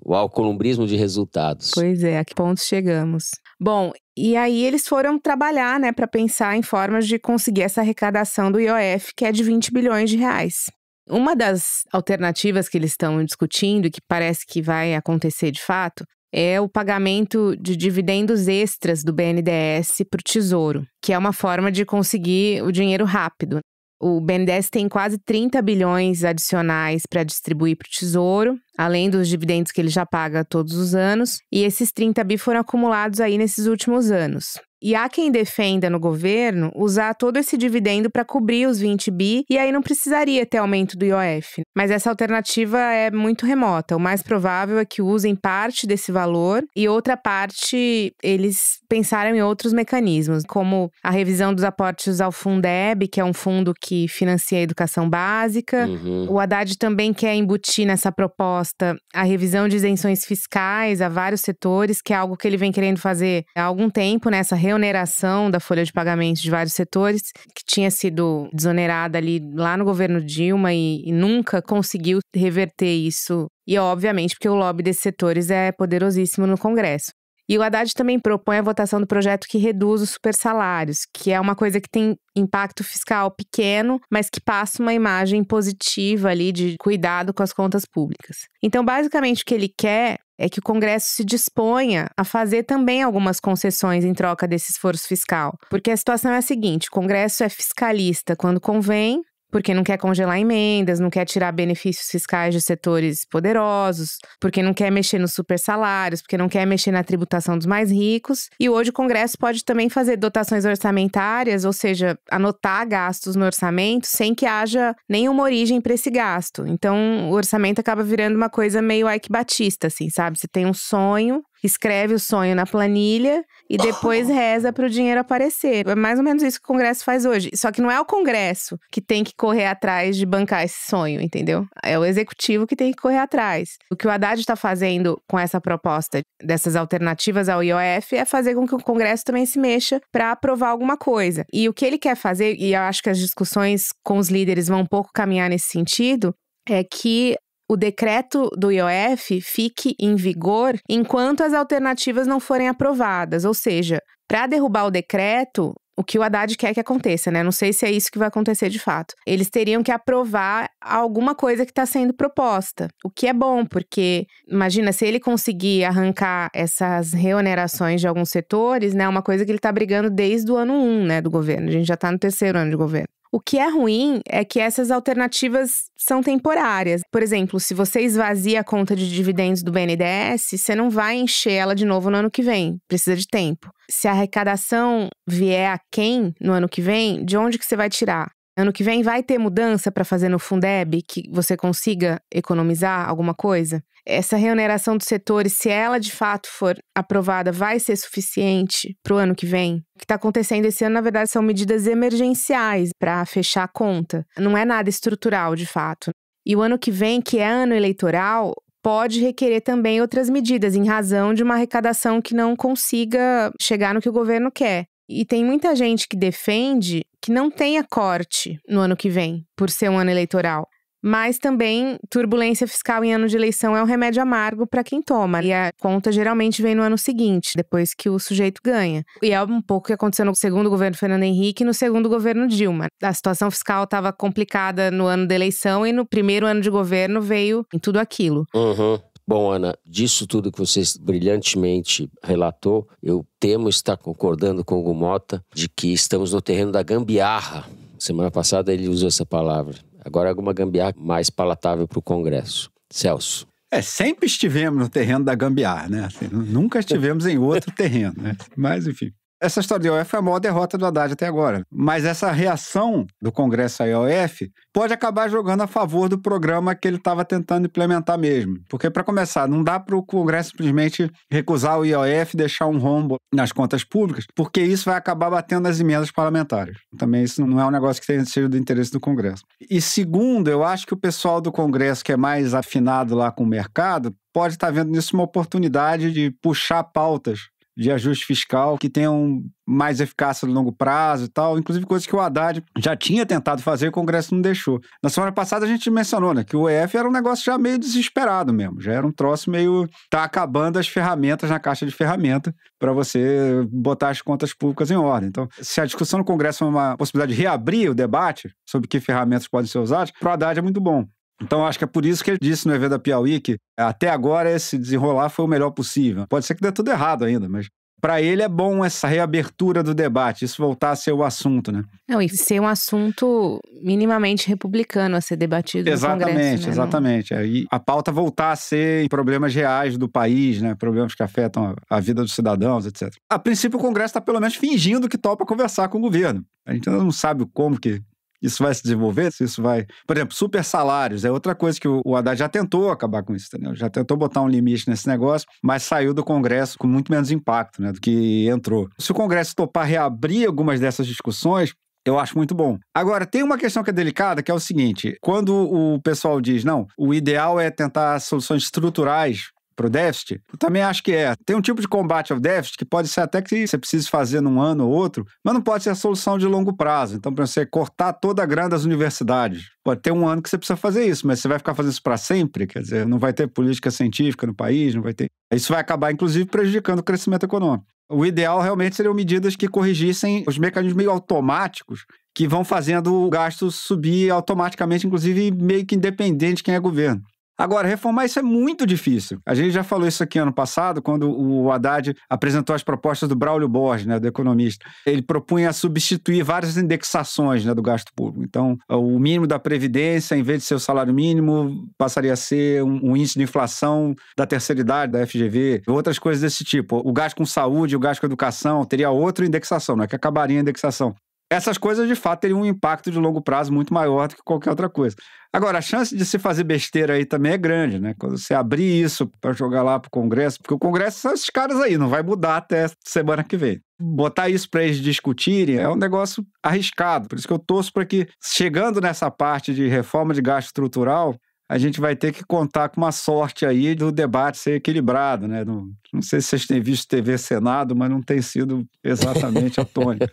O alcolumbrismo de resultados. Pois é, a que ponto chegamos? Bom, e aí eles foram trabalhar, né, para pensar em formas de conseguir essa arrecadação do IOF, que é de 20 bilhões de reais. Uma das alternativas que eles estão discutindo e que parece que vai acontecer de fato é o pagamento de dividendos extras do BNDES para o Tesouro, que é uma forma de conseguir o dinheiro rápido. O BNDES tem quase 30 bilhões adicionais para distribuir para o Tesouro, além dos dividendos que ele já paga todos os anos, e esses 30 bi foram acumulados aí nesses últimos anos. E há quem defenda no governo usar todo esse dividendo para cobrir os 20 bi e aí não precisaria ter aumento do IOF. Mas essa alternativa é muito remota. O mais provável é que usem parte desse valor e outra parte eles pensaram em outros mecanismos, como a revisão dos aportes ao Fundeb, que é um fundo que financia a educação básica. O Haddad também quer embutir nessa proposta a revisão de isenções fiscais a vários setores, que é algo que ele vem querendo fazer há algum tempo, né? Essa reoneração da folha de pagamentos de vários setores, que tinha sido desonerada ali lá no governo Dilma e nunca conseguiu reverter isso. E obviamente porque o lobby desses setores é poderosíssimo no Congresso. E o Haddad também propõe a votação do projeto que reduz os supersalários, que é uma coisa que tem impacto fiscal pequeno, mas que passa uma imagem positiva ali de cuidado com as contas públicas. Então, basicamente, o que ele quer é que o Congresso se disponha a fazer também algumas concessões em troca desse esforço fiscal. Porque a situação é a seguinte, o Congresso é fiscalista quando convém, porque não quer congelar emendas, não quer tirar benefícios fiscais de setores poderosos, porque não quer mexer nos supersalários, porque não quer mexer na tributação dos mais ricos. E hoje o Congresso pode também fazer dotações orçamentárias, ou seja, anotar gastos no orçamento sem que haja nenhuma origem para esse gasto. Então, o orçamento acaba virando uma coisa meio Ike Batista, assim, sabe? Você tem um sonho, escreve o sonho na planilha e depois reza para o dinheiro aparecer. É mais ou menos isso que o Congresso faz hoje. Só que não é o Congresso que tem que correr atrás de bancar esse sonho, entendeu? É o Executivo que tem que correr atrás. O que o Haddad está fazendo com essa proposta dessas alternativas ao IOF é fazer com que o Congresso também se mexa para aprovar alguma coisa. E o que ele quer fazer, e eu acho que as discussões com os líderes vão um pouco caminhar nesse sentido, é que o decreto do IOF fique em vigor enquanto as alternativas não forem aprovadas. Ou seja, para derrubar o decreto, o que o Haddad quer que aconteça, né? Não sei se é isso que vai acontecer de fato. Eles teriam que aprovar alguma coisa que está sendo proposta. O que é bom, porque, imagina, se ele conseguir arrancar essas reonerações de alguns setores, né? Uma coisa que ele está brigando desde o ano 1, né, do governo. A gente já está no 3º ano de governo. O que é ruim é que essas alternativas são temporárias. Por exemplo, se você esvazia a conta de dividendos do BNDES, você não vai encher ela de novo no ano que vem. Precisa de tempo. Se a arrecadação vier aquém no ano que vem, de onde que você vai tirar? Ano que vem vai ter mudança para fazer no Fundeb que você consiga economizar alguma coisa? Essa reoneração dos setores, se ela de fato for aprovada, vai ser suficiente para o ano que vem? O que está acontecendo esse ano, na verdade, são medidas emergenciais para fechar a conta. Não é nada estrutural, de fato. E o ano que vem, que é ano eleitoral, pode requerer também outras medidas, em razão de uma arrecadação que não consiga chegar no que o governo quer. E tem muita gente que defende que não tenha corte no ano que vem, por ser um ano eleitoral. Mas também, turbulência fiscal em ano de eleição é um remédio amargo para quem toma. E a conta geralmente vem no ano seguinte, depois que o sujeito ganha. E é um pouco o que aconteceu no segundo governo Fernando Henrique e no segundo governo Dilma. A situação fiscal estava complicada no ano da eleição e no primeiro ano de governo veio em tudo aquilo. Uhum. Bom, Ana, disso tudo que você brilhantemente relatou, eu temo estar concordando com o Hugo Mota de que estamos no terreno da gambiarra. Semana passada ele usou essa palavra. Agora é alguma gambiarra mais palatável para o Congresso. Celso. Sempre estivemos no terreno da gambiarra, né? Assim, nunca estivemos em outro terreno, né? Mas, enfim. Essa história do IOF foi a maior derrota do Haddad até agora. Mas essa reação do Congresso ao IOF pode acabar jogando a favor do programa que ele estava tentando implementar mesmo. Porque, para começar, não dá para o Congresso simplesmente recusar o IOF e deixar um rombo nas contas públicas, porque isso vai acabar batendo nas emendas parlamentares. Também isso não é um negócio que seja do interesse do Congresso. E segundo, eu acho que o pessoal do Congresso, que é mais afinado lá com o mercado, pode estar vendo nisso uma oportunidade de puxar pautas de ajuste fiscal que tenham mais eficácia no longo prazo e tal, inclusive coisas que o Haddad já tinha tentado fazer e o Congresso não deixou. Na semana passada a gente mencionou, né, que o EF era um negócio já meio desesperado mesmo, já era um troço meio, tá acabando as ferramentas na caixa de ferramenta para você botar as contas públicas em ordem. Então, se a discussão no Congresso é uma possibilidade de reabrir o debate sobre que ferramentas podem ser usadas, para o Haddad é muito bom. Então, acho que é por isso que ele disse no evento da Piauí que até agora esse desenrolar foi o melhor possível. Pode ser que dê tudo errado ainda, mas para ele é bom essa reabertura do debate, isso voltar a ser o assunto, né? Não, e ser um assunto minimamente republicano a ser debatido no Congresso, né? Exatamente. Aí a pauta voltar a ser problemas reais do país, né? Problemas que afetam a vida dos cidadãos, etc. A princípio, o Congresso está pelo menos fingindo que topa conversar com o governo. A gente ainda não sabe como que isso vai se desenvolver, se isso vai... Por exemplo, super salários é outra coisa que o Haddad já tentou acabar com isso, entendeu? Já tentou botar um limite nesse negócio, mas saiu do Congresso com muito menos impacto, né, do que entrou. Se o Congresso topar reabrir algumas dessas discussões, eu acho muito bom. Agora, tem uma questão que é delicada, que é o seguinte, quando o pessoal diz, não, o ideal é tentar soluções estruturais para o déficit? Eu também acho que é. Tem um tipo de combate ao déficit que pode ser até que você precise fazer num ano ou outro, mas não pode ser a solução de longo prazo. Então, para você cortar toda a grana das universidades, pode ter um ano que você precisa fazer isso, mas você vai ficar fazendo isso para sempre? Quer dizer, não vai ter política científica no país, não vai ter... Isso vai acabar, inclusive, prejudicando o crescimento econômico. O ideal realmente seriam medidas que corrigissem os mecanismos meio automáticos que vão fazendo o gasto subir automaticamente, inclusive meio que independente de quem é governo. Agora, reformar isso é muito difícil. A gente já falou isso aqui ano passado, quando o Haddad apresentou as propostas do Braulio Borges, né, do economista. Ele propunha substituir várias indexações, né, do gasto público. Então, o mínimo da Previdência, em vez de ser o salário mínimo, passaria a ser um índice de inflação da terceira idade, da FGV, outras coisas desse tipo. O gasto com saúde, o gasto com educação, teria outra indexação, não é que acabaria a indexação. Essas coisas, de fato, teriam um impacto de longo prazo muito maior do que qualquer outra coisa. Agora, a chance de se fazer besteira aí também é grande, né? Quando você abrir isso para jogar lá para o Congresso, porque o Congresso são esses caras aí, não vai mudar até semana que vem. Botar isso para eles discutirem é um negócio arriscado. Por isso que eu torço para que, chegando nessa parte de reforma de gasto estrutural, a gente vai ter que contar com uma sorte aí do debate ser equilibrado, né? Não sei se vocês têm visto TV Senado, mas não tem sido exatamente a tônica.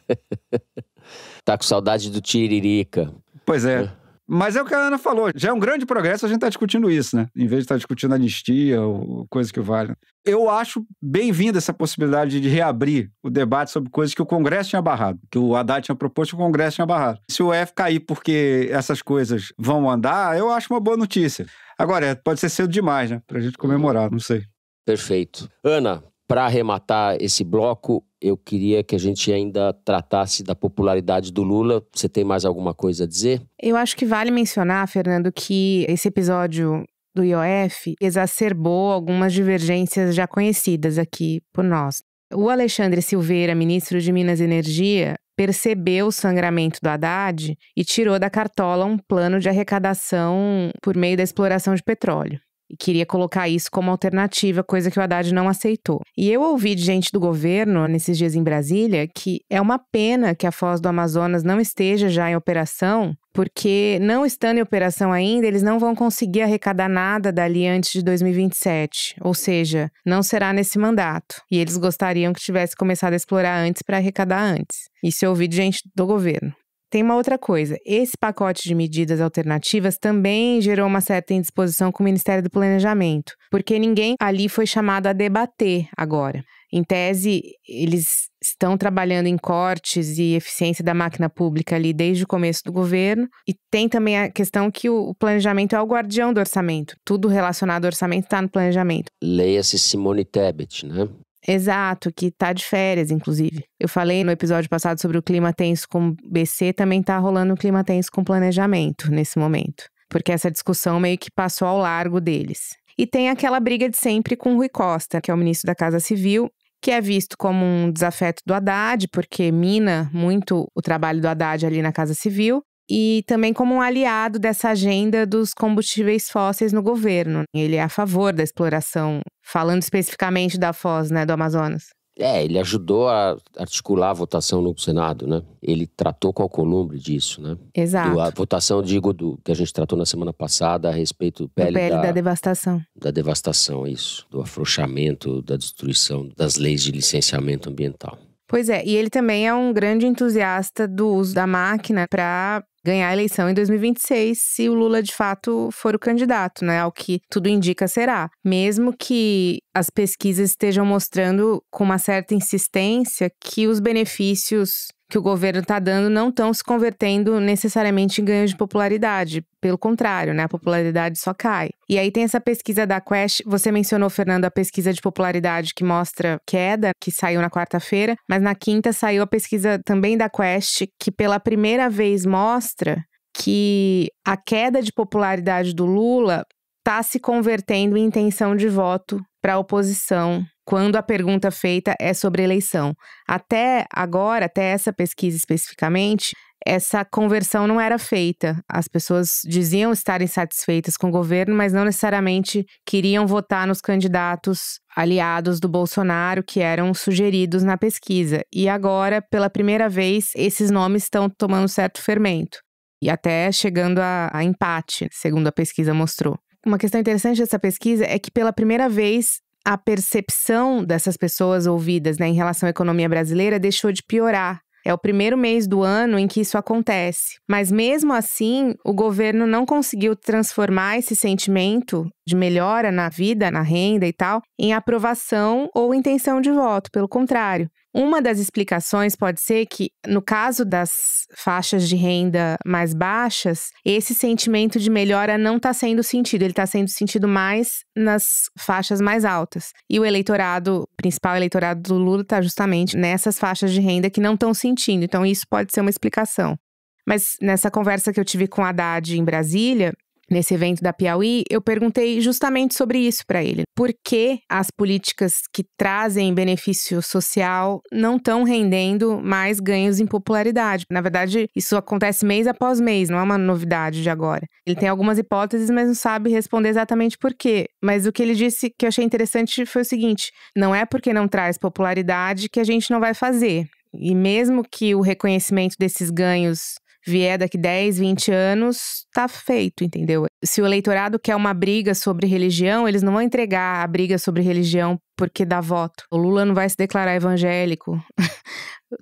Tá com saudade do Tiririca. Pois é. Mas é o que a Ana falou, já é um grande progresso a gente estar discutindo isso, né? Em vez de estar discutindo anistia ou coisa que valha. Eu acho bem-vinda essa possibilidade de reabrir o debate sobre coisas que o Congresso tinha barrado, que o Haddad tinha proposto e o Congresso tinha barrado. Se o F cair porque essas coisas vão andar, eu acho uma boa notícia. Agora, pode ser cedo demais, né? Pra gente comemorar, não sei. Perfeito. Ana, para arrematar esse bloco, eu queria que a gente ainda tratasse da popularidade do Lula. Você tem mais alguma coisa a dizer? Eu acho que vale mencionar, Fernando, que esse episódio do IOF exacerbou algumas divergências já conhecidas aqui por nós. O Alexandre Silveira, ministro de Minas e Energia, percebeu o sangramento do Haddad e tirou da cartola um plano de arrecadação por meio da exploração de petróleo. E queria colocar isso como alternativa, coisa que o Haddad não aceitou. E eu ouvi de gente do governo, nesses dias em Brasília, que é uma pena que a Foz do Amazonas não esteja já em operação, porque não estando em operação ainda, eles não vão conseguir arrecadar nada dali antes de 2027. Ou seja, não será nesse mandato. E eles gostariam que tivesse começado a explorar antes para arrecadar antes. Isso eu ouvi de gente do governo. Tem uma outra coisa, esse pacote de medidas alternativas também gerou uma certa indisposição com o Ministério do Planejamento, porque ninguém ali foi chamado a debater agora. Em tese, eles estão trabalhando em cortes e eficiência da máquina pública ali desde o começo do governo, e tem também a questão que o planejamento é o guardião do orçamento, tudo relacionado ao orçamento está no planejamento. Leia-se Simone Tebet, né? Exato, que tá de férias, inclusive. Eu falei no episódio passado sobre o clima tenso com BC, também tá rolando um clima tenso com planejamento nesse momento. Porque essa discussão meio que passou ao largo deles. E tem aquela briga de sempre com o Rui Costa, que é o ministro da Casa Civil, que é visto como um desafeto do Haddad, porque mina muito o trabalho do Haddad ali na Casa Civil. E também como um aliado dessa agenda dos combustíveis fósseis no governo. Ele é a favor da exploração, falando especificamente da Foz, né, do Amazonas. Ele ajudou a articular a votação no Senado, né? Ele tratou com Alcolumbre disso, né? Exato. A votação, digo, que a gente tratou na semana passada a respeito do PL da devastação. Da devastação, isso. Do afrouxamento, da destruição das leis de licenciamento ambiental. Pois é, e ele também é um grande entusiasta do uso da máquina para ganhar a eleição em 2026, se o Lula de fato for o candidato, né? Ao que tudo indica será. Mesmo que as pesquisas estejam mostrando com uma certa insistência que os benefícios que o governo está dando não estão se convertendo necessariamente em ganho de popularidade. Pelo contrário, né? A popularidade só cai. E aí tem essa pesquisa da Quest, você mencionou, Fernando, a pesquisa de popularidade que mostra queda, que saiu na quarta-feira, mas na quinta saiu a pesquisa também da Quest, que pela primeira vez mostra que a queda de popularidade do Lula está se convertendo em intenção de voto para a oposição, quando a pergunta feita é sobre eleição. Até agora, até essa pesquisa especificamente, essa conversão não era feita. As pessoas diziam estarem satisfeitas com o governo, mas não necessariamente queriam votar nos candidatos aliados do Bolsonaro que eram sugeridos na pesquisa. E agora, pela primeira vez, esses nomes estão tomando certo fermento. E até chegando a empate, segundo a pesquisa mostrou. uma questão interessante dessa pesquisa é que pela primeira vez a percepção dessas pessoas ouvidas, né, em relação à economia brasileira deixou de piorar. É o primeiro mês do ano em que isso acontece. Mas mesmo assim, o governo não conseguiu transformar esse sentimento de melhora na vida, na renda e tal, em aprovação ou intenção de voto. Pelo contrário. Uma das explicações pode ser que, no caso das faixas de renda mais baixas, esse sentimento de melhora não está sendo sentido. Ele está sendo sentido mais nas faixas mais altas. E o eleitorado, o principal eleitorado do Lula está justamente nessas faixas de renda que não estão sentindo. Então, isso pode ser uma explicação. Mas nessa conversa que eu tive com o Haddad em Brasília, nesse evento da Piauí, eu perguntei justamente sobre isso para ele. Por que as políticas que trazem benefício social não estão rendendo mais ganhos em popularidade? Na verdade, isso acontece mês após mês, não é uma novidade de agora. Ele tem algumas hipóteses, mas não sabe responder exatamente por quê. Mas o que ele disse que eu achei interessante foi o seguinte: não é porque não traz popularidade que a gente não vai fazer. E mesmo que o reconhecimento desses ganhos vier daqui 10, 20 anos, tá feito, entendeu? Se o eleitorado quer uma briga sobre religião, eles não vão entregar a briga sobre religião porque dá voto. O Lula não vai se declarar evangélico.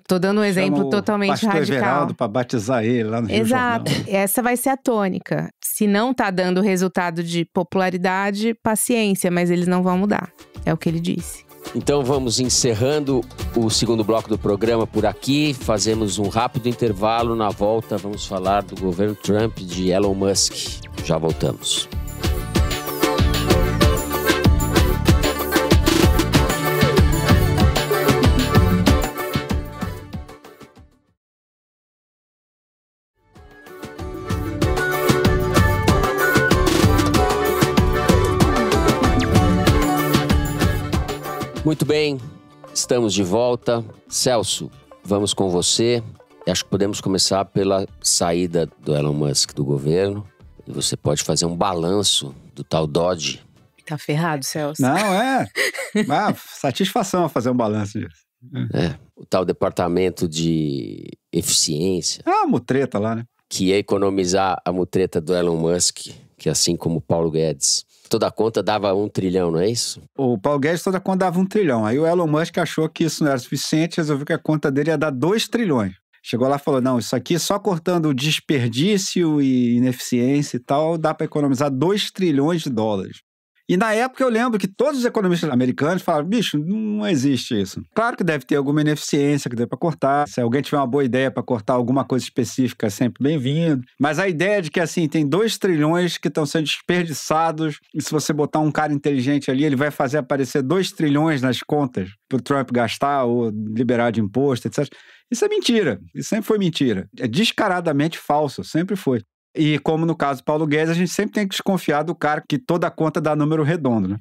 Tô dando um exemplo totalmente radical. Pastor Everaldo para batizar ele lá no Rio Exato. Jordão. Essa vai ser a tônica. Se não tá dando resultado de popularidade, paciência, mas eles não vão mudar. É o que ele disse. Então vamos encerrando o segundo bloco do programa por aqui. Fazemos um rápido intervalo. Na volta vamos falar do governo Trump, de Elon Musk. Já voltamos. Muito bem, estamos de volta. Celso, vamos com você. Acho que podemos começar pela saída do Elon Musk do governo. E você pode fazer um balanço do tal Dodge. Tá ferrado, Celso. Não, satisfação fazer um balanço disso. O tal departamento de eficiência. Ah, mutreta lá, né? Que ia economizar a mutreta do Elon Musk, que assim como o Paulo Guedes, toda a conta dava 1 trilhão, não é isso? O Paulo Guedes toda a conta dava 1 trilhão. Aí o Elon Musk achou que isso não era suficiente, resolveu que a conta dele ia dar 2 trilhões. Chegou lá e falou, não, isso aqui só cortando o desperdício e ineficiência e tal, dá para economizar 2 trilhões de dólares. E na época eu lembro que todos os economistas americanos falaram, bicho, não existe isso. Claro que deve ter alguma ineficiência que dê para cortar. Se alguém tiver uma boa ideia para cortar alguma coisa específica, é sempre bem-vindo. Mas a ideia de que, assim, tem 2 trilhões que estão sendo desperdiçados e se você botar um cara inteligente ali, ele vai fazer aparecer 2 trilhões nas contas para o Trump gastar ou liberar de imposto, etc. Isso é mentira. Isso sempre foi mentira. É descaradamente falso. Sempre foi. E como no caso do Paulo Guedes, a gente sempre tem que desconfiar do cara que toda a conta dá número redondo, né?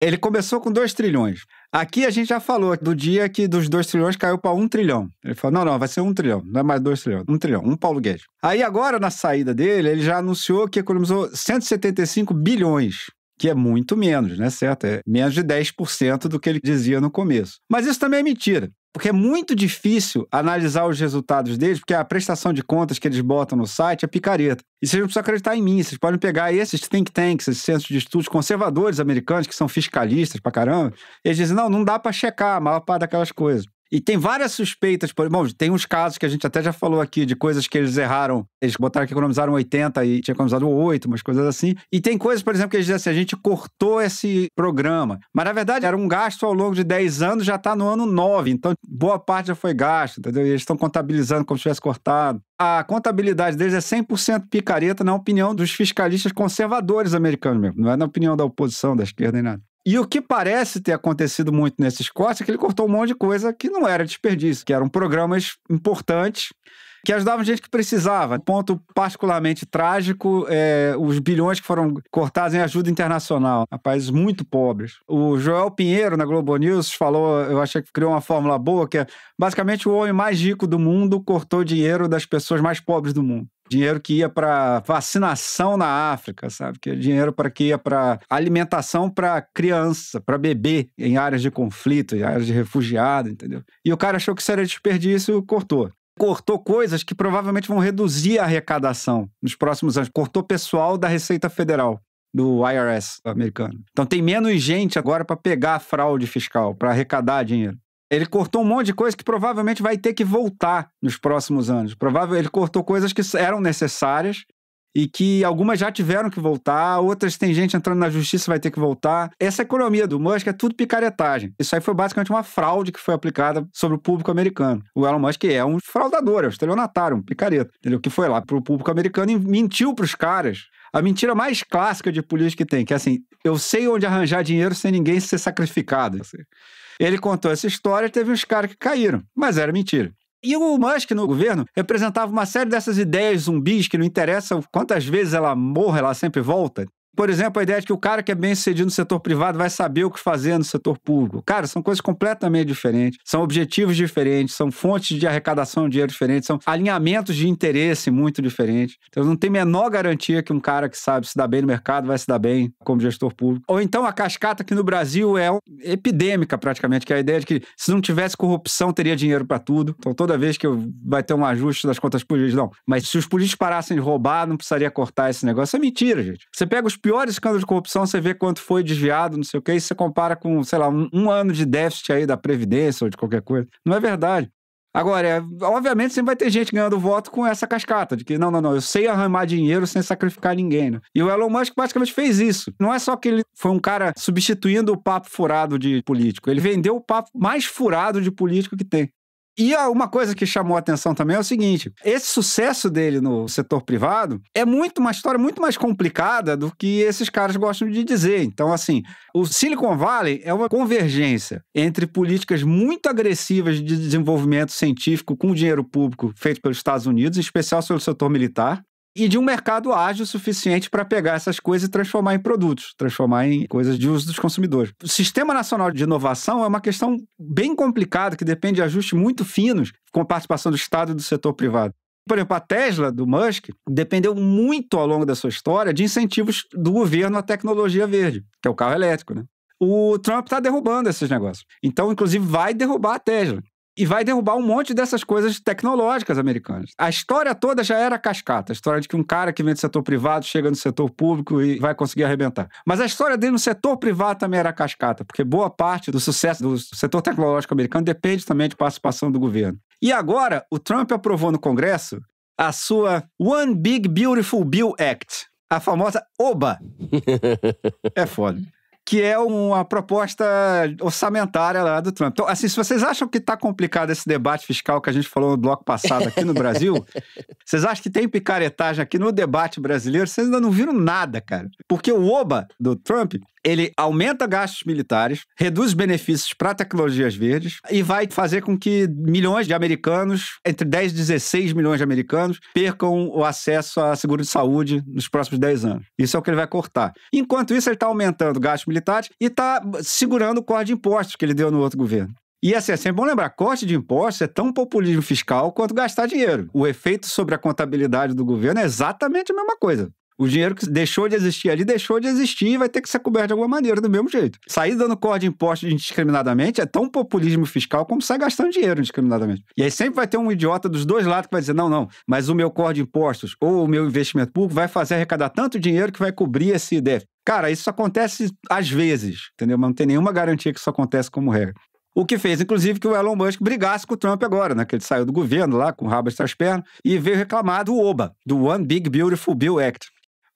Ele começou com 2 trilhões. Aqui a gente já falou do dia que dos 2 trilhões caiu para 1 trilhão. Ele falou, não, vai ser 1 trilhão, não é mais 2 trilhões, 1 trilhão, um Paulo Guedes. Aí agora, na saída dele, ele já anunciou que economizou 175 bilhões. Que é muito menos, né, certo? É menos de 10% do que ele dizia no começo. Mas isso também é mentira. Porque é muito difícil analisar os resultados deles, porque a prestação de contas que eles botam no site é picareta. E vocês não precisam acreditar em mim, vocês podem pegar esses think tanks, esses centros de estudos conservadores americanos, que são fiscalistas pra caramba, e eles dizem, não dá pra checar a maior parte daquelas coisas. E tem várias suspeitas, bom, tem uns casos que a gente até já falou aqui, de coisas que eles erraram, eles botaram que economizaram 80 e tinha economizado 8, umas coisas assim. E tem coisas, por exemplo, que eles dizem assim, a gente cortou esse programa, mas na verdade era um gasto ao longo de 10 anos, já está no ano 9, então boa parte já foi gasto, entendeu? E eles estão contabilizando como se tivesse cortado. A contabilidade deles é 100% picareta na opinião dos fiscalistas conservadores americanos mesmo, não é na opinião da oposição, da esquerda nem nada. E o que parece ter acontecido muito nesses cortes é que ele cortou um monte de coisa que não era desperdício, que eram programas importantes que ajudavam gente que precisava. Ponto particularmente trágico é os bilhões que foram cortados em ajuda internacional a países muito pobres. O Joel Pinheiro, na Globo News, falou, eu achei que criou uma fórmula boa, que é basicamente o homem mais rico do mundo cortou dinheiro das pessoas mais pobres do mundo. Dinheiro que ia para vacinação na África, sabe? Que é dinheiro que ia para alimentação para criança, para bebê, em áreas de conflito, em áreas de refugiado, entendeu? E o cara achou que isso era desperdício e cortou. Cortou coisas que provavelmente vão reduzir a arrecadação nos próximos anos. Cortou pessoal da Receita Federal. do IRS americano. Então tem menos gente agora para pegar a fraude fiscal, para arrecadar dinheiro. Ele cortou um monte de coisa que provavelmente vai ter que voltar nos próximos anos. Ele cortou coisas que eram necessárias e que algumas já tiveram que voltar, outras tem gente entrando na justiça e vai ter que voltar. Essa economia do Musk é tudo picaretagem. Isso aí foi basicamente uma fraude que foi aplicada sobre o público americano. O Elon Musk é um fraudador, é um estelionatário, um picareta, entendeu? Que foi lá pro público americano e mentiu pros caras. A mentira mais clássica de política que tem, que é assim, eu sei onde arranjar dinheiro sem ninguém ser sacrificado. Ele contou essa história e teve uns caras que caíram, mas era mentira. E o Musk no governo representava uma série dessas ideias zumbis que não interessa quantas vezes ela morra, ela sempre volta. Por exemplo, a ideia de que o cara que é bem sucedido no setor privado vai saber o que fazer no setor público. Cara, são coisas completamente diferentes, são objetivos diferentes, são fontes de arrecadação de dinheiro diferentes, são alinhamentos de interesse muito diferentes. Então não tem menor garantia que um cara que sabe se dar bem no mercado vai se dar bem como gestor público. Ou então a cascata que no Brasil é epidêmica praticamente, que é a ideia de que se não tivesse corrupção teria dinheiro para tudo. Então toda vez que vai ter um ajuste das contas políticas, não. Mas se os políticos parassem de roubar, não precisaria cortar esse negócio. É mentira, gente. Você pega os piores escândalos de corrupção, você vê quanto foi desviado, não sei o que, e você compara com, sei lá, um ano de déficit aí da Previdência ou de qualquer coisa. Não é verdade. Agora, obviamente, sempre vai ter gente ganhando voto com essa cascata, de que não, eu sei arrumar dinheiro sem sacrificar ninguém, né? E o Elon Musk basicamente fez isso. Não é só que ele foi um cara substituindo o papo furado de político, ele vendeu o papo mais furado de político que tem. E uma coisa que chamou a atenção também é o seguinte, esse sucesso dele no setor privado é uma história muito mais complicada do que esses caras gostam de dizer. Então, assim, o Silicon Valley é uma convergência entre políticas muito agressivas de desenvolvimento científico com dinheiro público feito pelos Estados Unidos, em especial sobre o setor militar, e de um mercado ágil o suficiente para pegar essas coisas e transformar em produtos, transformar em coisas de uso dos consumidores. O Sistema Nacional de Inovação é uma questão bem complicada, que depende de ajustes muito finos, com participação do Estado e do setor privado. Por exemplo, a Tesla, do Musk, dependeu muito ao longo da sua história de incentivos do governo à tecnologia verde, que é o carro elétrico, né? O Trump está derrubando esses negócios. Então, inclusive, vai derrubar a Tesla. E vai derrubar um monte dessas coisas tecnológicas americanas. A história toda já era cascata. A história de que um cara que vem do setor privado chega no setor público e vai conseguir arrebentar. Mas a história dele no setor privado também era cascata, porque boa parte do sucesso do setor tecnológico americano depende também de participação do governo. E agora, o Trump aprovou no Congresso a sua One Big Beautiful Bill Act, a famosa OBA. É foda. Que é uma proposta orçamentária lá do Trump. Então, assim, se vocês acham que está complicado esse debate fiscal que a gente falou no bloco passado aqui no Brasil, vocês acham que tem picaretagem aqui no debate brasileiro, vocês ainda não viram nada, cara. Porque o OBA do Trump, ele aumenta gastos militares, reduz benefícios para tecnologias verdes e vai fazer com que milhões de americanos, entre 10 e 16 milhões de americanos, percam o acesso a seguro de saúde nos próximos 10 anos. Isso é o que ele vai cortar. Enquanto isso, ele está aumentando gastos militares e está segurando o corte de impostos que ele deu no outro governo. E assim, é sempre bom lembrar, corte de impostos é tão populismo fiscal quanto gastar dinheiro. O efeito sobre a contabilidade do governo é exatamente a mesma coisa. O dinheiro que deixou de existir ali, deixou de existir e vai ter que ser coberto de alguma maneira, do mesmo jeito. Sair dando corte de impostos indiscriminadamente é tão populismo fiscal como sair gastando dinheiro indiscriminadamente. E aí sempre vai ter um idiota dos dois lados que vai dizer, não, mas o meu corte de impostos ou o meu investimento público vai fazer arrecadar tanto dinheiro que vai cobrir esse déficit. Cara, isso acontece às vezes, entendeu? Mas não tem nenhuma garantia que isso acontece como regra. O que fez, inclusive, que o Elon Musk brigasse com o Trump agora, né? Que ele saiu do governo lá, com o rabo entre as pernas, e veio reclamar do OBA, do One Big Beautiful Bill Act.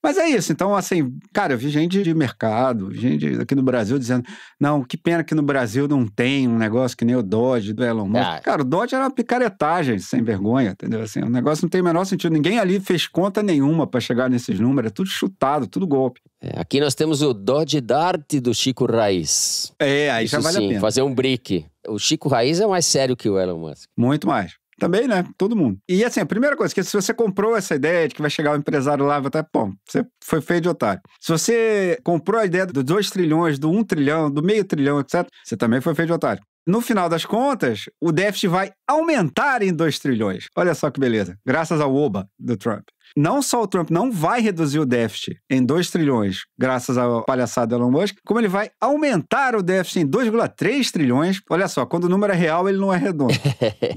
Mas é isso, então assim, cara, eu vi gente de mercado, gente aqui no Brasil dizendo, não, que pena que no Brasil não tem um negócio que nem o Dodge do Elon Musk. Cara, o Dodge era uma picaretagem sem vergonha, entendeu? Assim, o negócio não tem o menor sentido, ninguém ali fez conta nenhuma para chegar nesses números, é tudo chutado, tudo golpe. Aqui nós temos o Dodge Dart do Chico Raiz. Aí isso já vale a pena. Fazer um brick. O Chico Raiz é mais sério que o Elon Musk. Muito mais. Também, né? Todo mundo. E assim, a primeira coisa, que se você comprou essa ideia de que vai chegar o empresário lá, vai estar, você foi feio de otário. Se você comprou a ideia dos 2 trilhões, do 1 trilhão, do meio trilhão, etc., você também foi feio de otário. no final das contas, o déficit vai aumentar em 2 trilhões. Olha só que beleza. Graças ao oba do Trump. Não só o Trump não vai reduzir o déficit em 2 trilhões, graças à palhaçada do Elon Musk, como ele vai aumentar o déficit em 2,3 trilhões. Olha só, quando o número é real, ele não é redondo.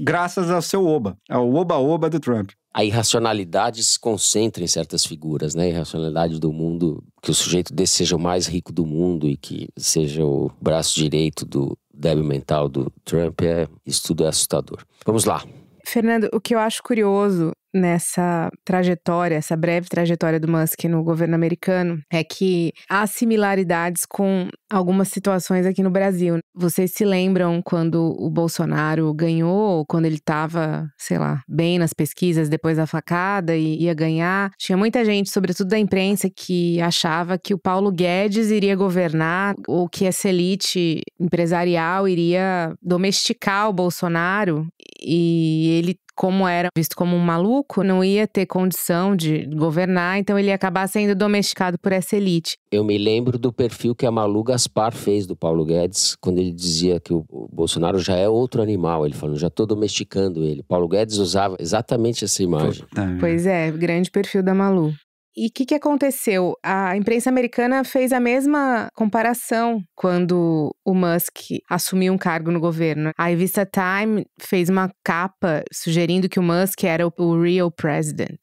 Graças ao seu oba, ao oba-oba do Trump. A irracionalidade se concentra em certas figuras, né? A irracionalidade do mundo, que o sujeito desse seja o mais rico do mundo e que seja o braço direito do débil mental do Trump, isso tudo é assustador. Vamos lá. Fernando, o que eu acho curioso nessa trajetória, essa breve trajetória do Musk no governo americano, é que há similaridades com algumas situações aqui no Brasil. Vocês se lembram quando o Bolsonaro ganhou, quando ele estava, sei lá, bem nas pesquisas depois da facada e ia ganhar? Tinha muita gente, sobretudo da imprensa, que achava que o Paulo Guedes iria governar ou que essa elite empresarial iria domesticar o Bolsonaro e ele, como era visto como um maluco, não ia ter condição de governar, então ele ia acabar sendo domesticado por essa elite. Eu me lembro do perfil que a Malu Gaspar fez do Paulo Guedes, quando ele dizia que o Bolsonaro já é outro animal. Ele falou, já estou domesticando ele. Paulo Guedes usava exatamente essa imagem. Pois é, grande perfil da Malu. E o que aconteceu? A imprensa americana fez a mesma comparação quando o Musk assumiu um cargo no governo. A revista Time fez uma capa sugerindo que o Musk era o real president.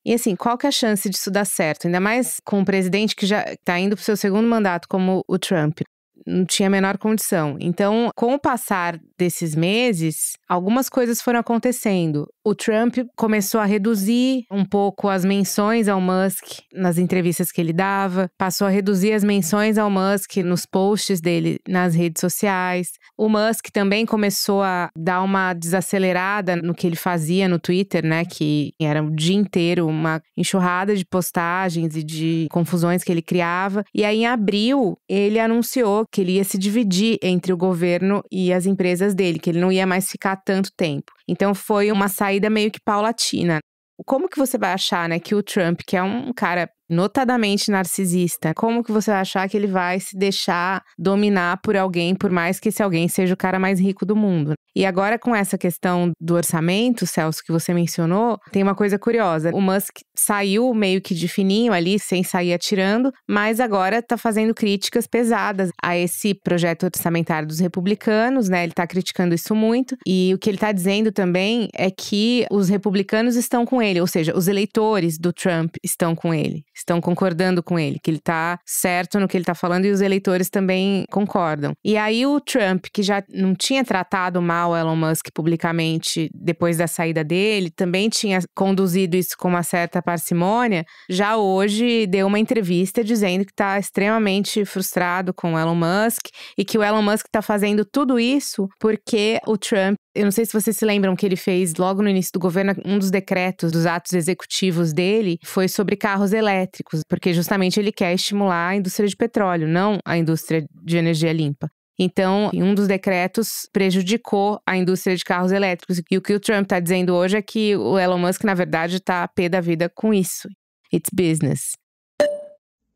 E assim, qual que é a chance disso dar certo? Ainda mais com um presidente que já está indo para o seu segundo mandato, como o Trump. Não tinha a menor condição. Então, com o passar desses meses, algumas coisas foram acontecendo. O Trump começou a reduzir um pouco as menções ao Musk nas entrevistas que ele dava, passou a reduzir as menções ao Musk nos posts dele nas redes sociais. O Musk também começou a dar uma desacelerada no que ele fazia no Twitter, né? Que era o dia inteiro uma enxurrada de postagens e de confusões que ele criava. E aí, em abril, ele anunciou que ele ia se dividir entre o governo e as empresas dele, que ele não ia mais ficar tanto tempo. Então foi uma saída meio que paulatina. Como que você vai achar, né, que o Trump, que é um cara notadamente narcisista, como que você vai achar que ele vai se deixar dominar por alguém, por mais que esse alguém seja o cara mais rico do mundo? E agora com essa questão do orçamento, Celso, que você mencionou, tem uma coisa curiosa. O Musk saiu meio que de fininho ali, sem sair atirando, mas agora tá fazendo críticas pesadas a esse projeto orçamentário dos republicanos, né? Ele tá criticando isso muito. E o que ele tá dizendo também é que os republicanos estão com ele, ou seja, os eleitores do Trump estão com ele. Estão concordando com ele, que ele tá certo no que ele tá falando e os eleitores também concordam. E aí o Trump, que já não tinha tratado mal o Elon Musk publicamente depois da saída dele, também tinha conduzido isso com uma certa parcimônia, já hoje deu uma entrevista dizendo que tá extremamente frustrado com o Elon Musk e que o Elon Musk tá fazendo tudo isso porque o Trump, eu não sei se vocês se lembram que ele fez logo no início do governo, um dos decretos, dos atos executivos dele, foi sobre carros elétricos, porque justamente ele quer estimular a indústria de petróleo, não a indústria de energia limpa. Então, um dos decretos prejudicou a indústria de carros elétricos. E o que o Trump está dizendo hoje é que o Elon Musk, na verdade, está a pé da vida com isso. It's business.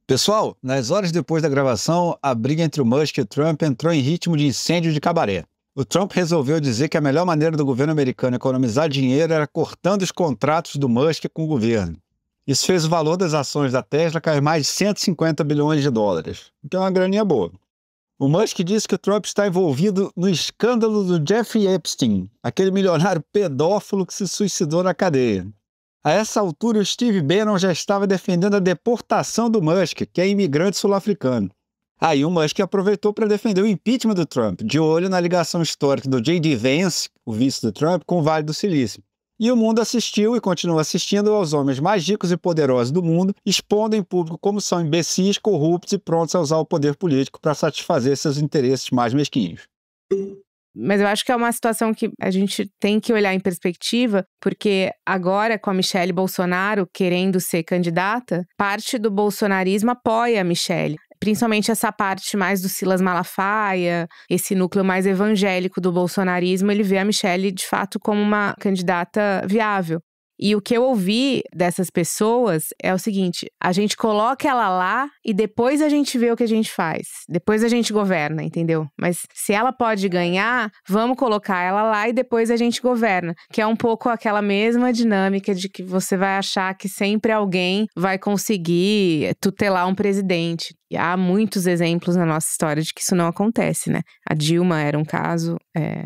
Pessoal, nas horas depois da gravação, a briga entre o Musk e o Trump entrou em ritmo de incêndio de cabaré. O Trump resolveu dizer que a melhor maneira do governo americano economizar dinheiro era cortando os contratos do Musk com o governo. Isso fez o valor das ações da Tesla cair mais de 150 bilhões de dólares, que é uma graninha boa. O Musk disse que o Trump está envolvido no escândalo do Jeffrey Epstein, aquele milionário pedófilo que se suicidou na cadeia. A essa altura, o Steve Bannon já estava defendendo a deportação do Musk, que é imigrante sul-africano. Aí o Musk aproveitou para defender o impeachment do Trump, de olho na ligação histórica do J.D. Vance, o vice do Trump, com o Vale do Silício. E o mundo assistiu e continua assistindo aos homens mais ricos e poderosos do mundo, expondo em público como são imbecis, corruptos e prontos a usar o poder político para satisfazer seus interesses mais mesquinhos. Mas eu acho que é uma situação que a gente tem que olhar em perspectiva, porque agora, com a Michelle Bolsonaro querendo ser candidata, parte do bolsonarismo apoia a Michelle. Principalmente essa parte mais do Silas Malafaia, esse núcleo mais evangélico do bolsonarismo, ele vê a Michelle, de fato, como uma candidata viável. E o que eu ouvi dessas pessoas é o seguinte: a gente coloca ela lá e depois a gente vê o que a gente faz. Depois a gente governa, entendeu? Mas se ela pode ganhar, vamos colocar ela lá e depois a gente governa. Que é um pouco aquela mesma dinâmica de que você vai achar que sempre alguém vai conseguir tutelar um presidente. E há muitos exemplos na nossa história de que isso não acontece, né? A Dilma era um caso,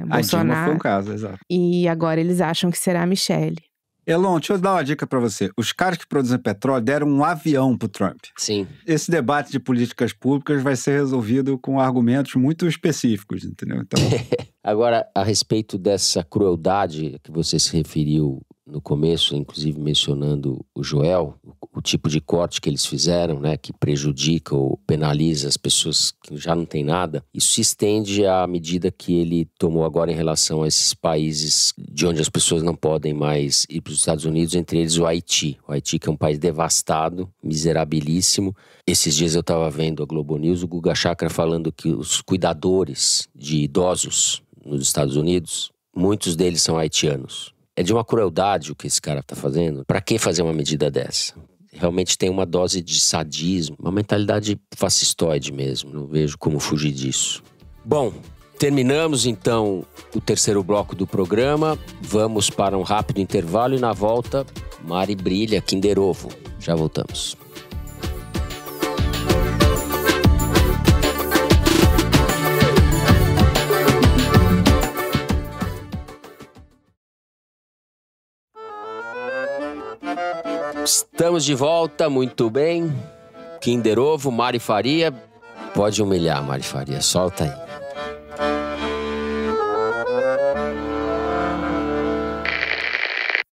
Bolsonaro. A Dilma foi um caso, exato. E agora eles acham que será a Michelle. Elon, deixa eu dar uma dica pra você. Os caras que produzem petróleo deram um avião pro Trump. Sim. Esse debate de políticas públicas vai ser resolvido com argumentos muito específicos, entendeu? Então... Agora, a respeito dessa crueldade que você se referiu no começo, inclusive mencionando o Joel, o tipo de corte que eles fizeram, né, que prejudica ou penaliza as pessoas que já não têm nada, isso se estende à medida que ele tomou agora em relação a esses países de onde as pessoas não podem mais ir para os Estados Unidos, entre eles o Haiti. O Haiti, que é um país devastado, miserabilíssimo. Esses dias eu estava vendo a Globo News, o Guga Chakra falando que os cuidadores de idosos nos Estados Unidos, muitos deles são haitianos. É de uma crueldade o que esse cara está fazendo. Para que fazer uma medida dessa? Realmente tem uma dose de sadismo, uma mentalidade fascistoide mesmo. Não vejo como fugir disso. Bom, terminamos então o terceiro bloco do programa. Vamos para um rápido intervalo e na volta, Mari brilha, Kinder Ovo. Já voltamos. Estamos de volta, muito bem. Kinder Ovo, Mari Faria. Pode humilhar, Mari Faria, solta aí.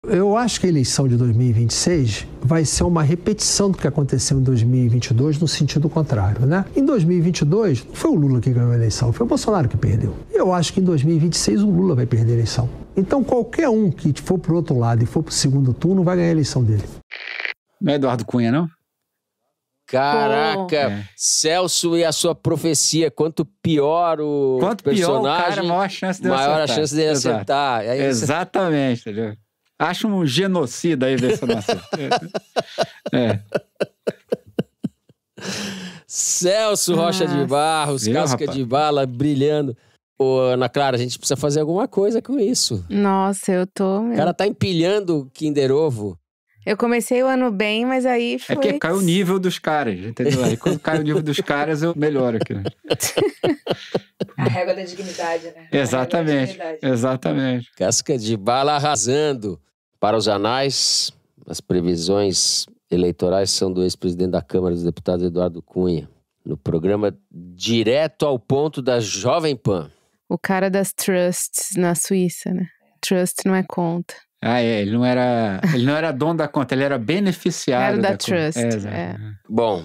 Eu acho que a eleição de 2026 vai ser uma repetição do que aconteceu em 2022 no sentido contrário, né? Em 2022, não foi o Lula que ganhou a eleição, foi o Bolsonaro que perdeu. Eu acho que em 2026 o Lula vai perder a eleição. Então qualquer um que for pro outro lado e for pro segundo turno vai ganhar a eleição dele. Não é Eduardo Cunha, não? Caraca, Celso e a sua profecia, quanto pior o personagem, cara, maior a chance de maior acertar. A chance de acertar. Aí Exatamente, entendeu? Acho um genocida aí dessa nossa. Celso Rocha de Barros, casca de bala, brilhando. Ô, Ana Clara, a gente precisa fazer alguma coisa com isso. Nossa, eu tô... O cara tá empilhando Kinder Ovo. Eu comecei o ano bem, mas aí foi... É porque cai o nível dos caras, entendeu? Aí quando cai o nível dos caras, eu melhoro aqui. A régua da dignidade, né? Exatamente, exatamente. Casca de bala arrasando. Para os anais, as previsões eleitorais são do ex-presidente da Câmara dos Deputados, Eduardo Cunha, no programa Direto ao Ponto da Jovem Pan. O cara das trusts na Suíça, né? Trust não é conta. Ele não era dono da conta, ele era beneficiário era da trust. Bom,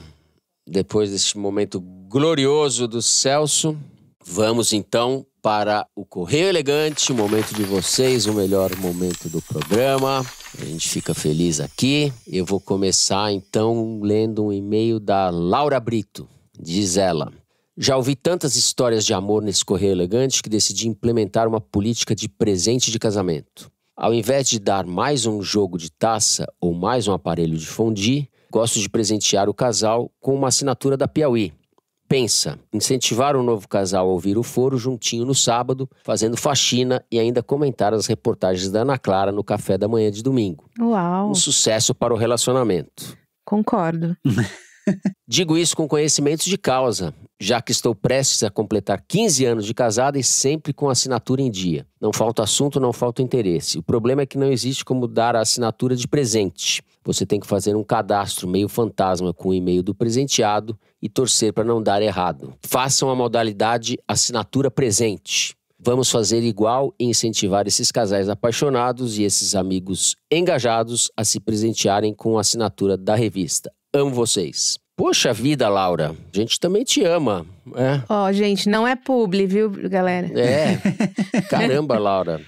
depois deste momento glorioso do Celso, vamos então para o Correio Elegante, o momento de vocês, o melhor momento do programa. A gente fica feliz aqui. Eu vou começar então lendo um e-mail da Laura Brito. Diz ela: já ouvi tantas histórias de amor nesse Correio Elegante que decidi implementar uma política de presente de casamento. Ao invés de dar mais um jogo de taça ou mais um aparelho de fondue, gosto de presentear o casal com uma assinatura da Piauí. Pensa, incentivar um novo casal a ouvir o foro juntinho no sábado, fazendo faxina e ainda comentar as reportagens da Ana Clara no café da manhã de domingo. Uau! Um sucesso para o relacionamento. Concordo. Digo isso com conhecimento de causa, já que estou prestes a completar 15 anos de casada e sempre com assinatura em dia. Não falta assunto, não falta interesse. O problema é que não existe como dar a assinatura de presente. Você tem que fazer um cadastro meio fantasma com o e-mail do presenteado e torcer para não dar errado. Façam a modalidade assinatura presente. Vamos fazer igual e incentivar esses casais apaixonados e esses amigos engajados a se presentearem com a assinatura da revista. Amo vocês. Poxa vida, Laura, a gente também te ama. Ó, gente, não é publi, viu, galera? Caramba, Laura.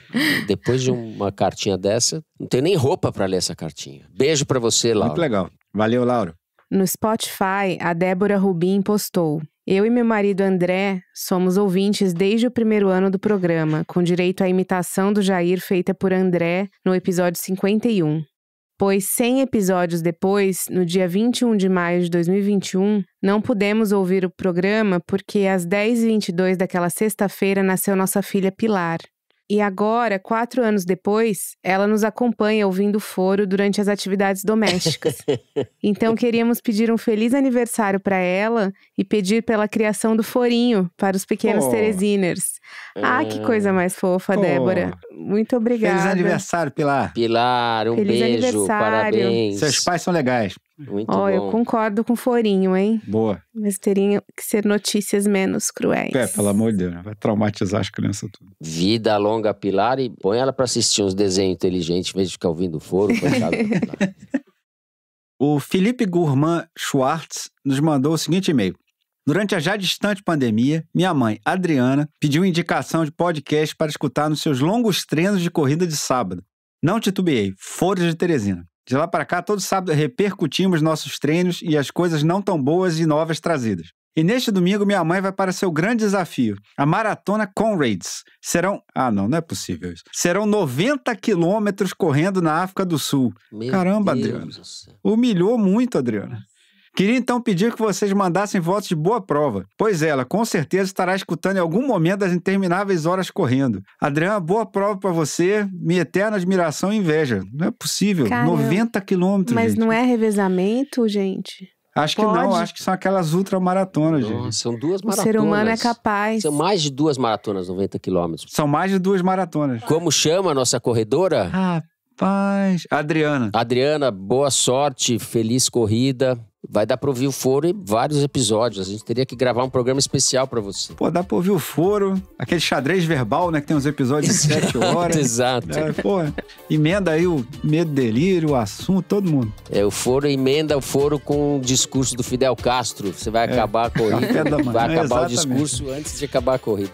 Depois de uma cartinha dessa, não tenho nem roupa pra ler essa cartinha. Beijo pra você, Laura. Muito legal. Valeu, Laura. No Spotify, a Débora Rubim postou: eu e meu marido André somos ouvintes desde o primeiro ano do programa, com direito à imitação do Jair feita por André no episódio 51. pois 100 episódios depois, no dia 21 de maio de 2021, não pudemos ouvir o programa porque às 10h22 daquela sexta-feira nasceu nossa filha Pilar. E agora, 4 anos depois, ela nos acompanha ouvindo o foro durante as atividades domésticas. Então, queríamos pedir um feliz aniversário para ela e pedir pela criação do forinho para os pequenos Tereziners. Ah, que coisa mais fofa, Débora. Muito obrigada. Feliz aniversário, Pilar. Pilar, Feliz beijo, aniversário. parabéns. Seus pais são legais. Muito bom. Eu concordo com o forinho, hein? Boa. Mas teriam que ser notícias menos cruéis. Pelo amor de Deus, vai traumatizar as crianças tudo. Vida longa, Pilar, e põe ela pra assistir uns desenhos inteligentes em vez de ficar ouvindo o foro. Coitado da Pilar. O Felipe Gourmand Schwartz nos mandou o seguinte e-mail. Durante a já distante pandemia, minha mãe, Adriana, pediu indicação de podcast para escutar nos seus longos treinos de corrida de sábado. Não titubeei, Foro de Teresina. De lá para cá, todo sábado repercutimos nossos treinos e as coisas não tão boas e novas trazidas. E neste domingo, minha mãe vai para seu grande desafio, a Maratona Comrades. Serão... não é possível isso. Serão 90 quilômetros correndo na África do Sul. Meu Caramba, Deus Adriana. do céu. Humilhou muito, Adriana. Queria então pedir que vocês mandassem votos de boa prova, pois ela, com certeza, estará escutando em algum momento das intermináveis horas correndo. Adriana, boa prova para você, minha eterna admiração e inveja. Não é possível, Cara, 90 quilômetros, Mas gente. não é revezamento, gente? Acho que Pode? não, acho que são aquelas ultramaratonas, gente. Nossa, são 2 O maratonas. ser humano é capaz. São mais de 2 maratonas, 90 quilômetros. São mais de 2 maratonas. Como chama a nossa corredora? Rapaz, Adriana. Adriana, boa sorte, feliz corrida. Vai dar pra ouvir o foro e vários episódios. A gente teria que gravar um programa especial pra você. Pô, dá pra ouvir o foro, aquele xadrez verbal, né, que tem uns episódios de 7 horas. Exato. Pô, emenda aí o medo, delírio, o assunto, todo mundo. O foro emenda o foro com o discurso do Fidel Castro. Você vai acabar a corrida. Café da manhã, Vai acabar o exatamente. discurso antes de acabar a corrida.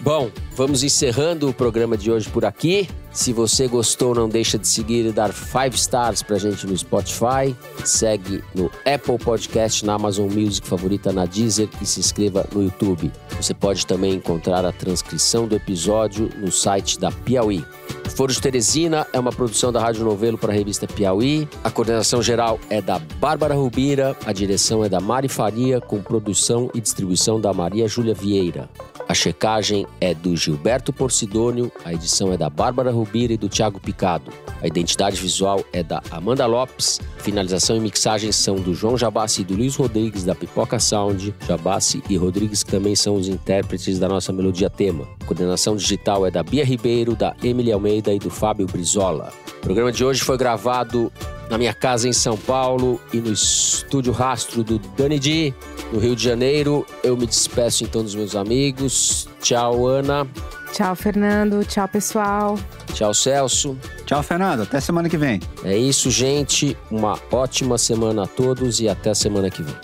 Bom, vamos encerrando o programa de hoje por aqui. Se você gostou, não deixa de seguir e dar 5 stars pra gente no Spotify. Segue no Apple Podcast, na Amazon Music favorita, na Deezer e se inscreva no YouTube. Você pode também encontrar a transcrição do episódio no site da Piauí. O Foro de Teresina é uma produção da Rádio Novelo para a revista Piauí. A coordenação geral é da Bárbara Rubira, a direção é da Mari Faria, com produção e distribuição da Maria Júlia Vieira. A checagem é do Gilberto Porcidônio, a edição é da Bárbara Rubira e do Thiago Picado. A identidade visual é da Amanda Lopes. Finalização e mixagem são do João Jabassi e do Luiz Rodrigues, da Pipoca Sound. Jabassi e Rodrigues também são os intérpretes da nossa melodia tema. A coordenação digital é da Bia Ribeiro, da Emily Almeida e do Fábio Brizola. O programa de hoje foi gravado na minha casa em São Paulo e no estúdio Rastro do Dani Di, no Rio de Janeiro. Eu me despeço então dos meus amigos. Tchau, Ana. Tchau, Fernando. Tchau, pessoal. Tchau, Celso. Tchau, Fernando. Até semana que vem. É isso, gente. Uma ótima semana a todos e até semana que vem.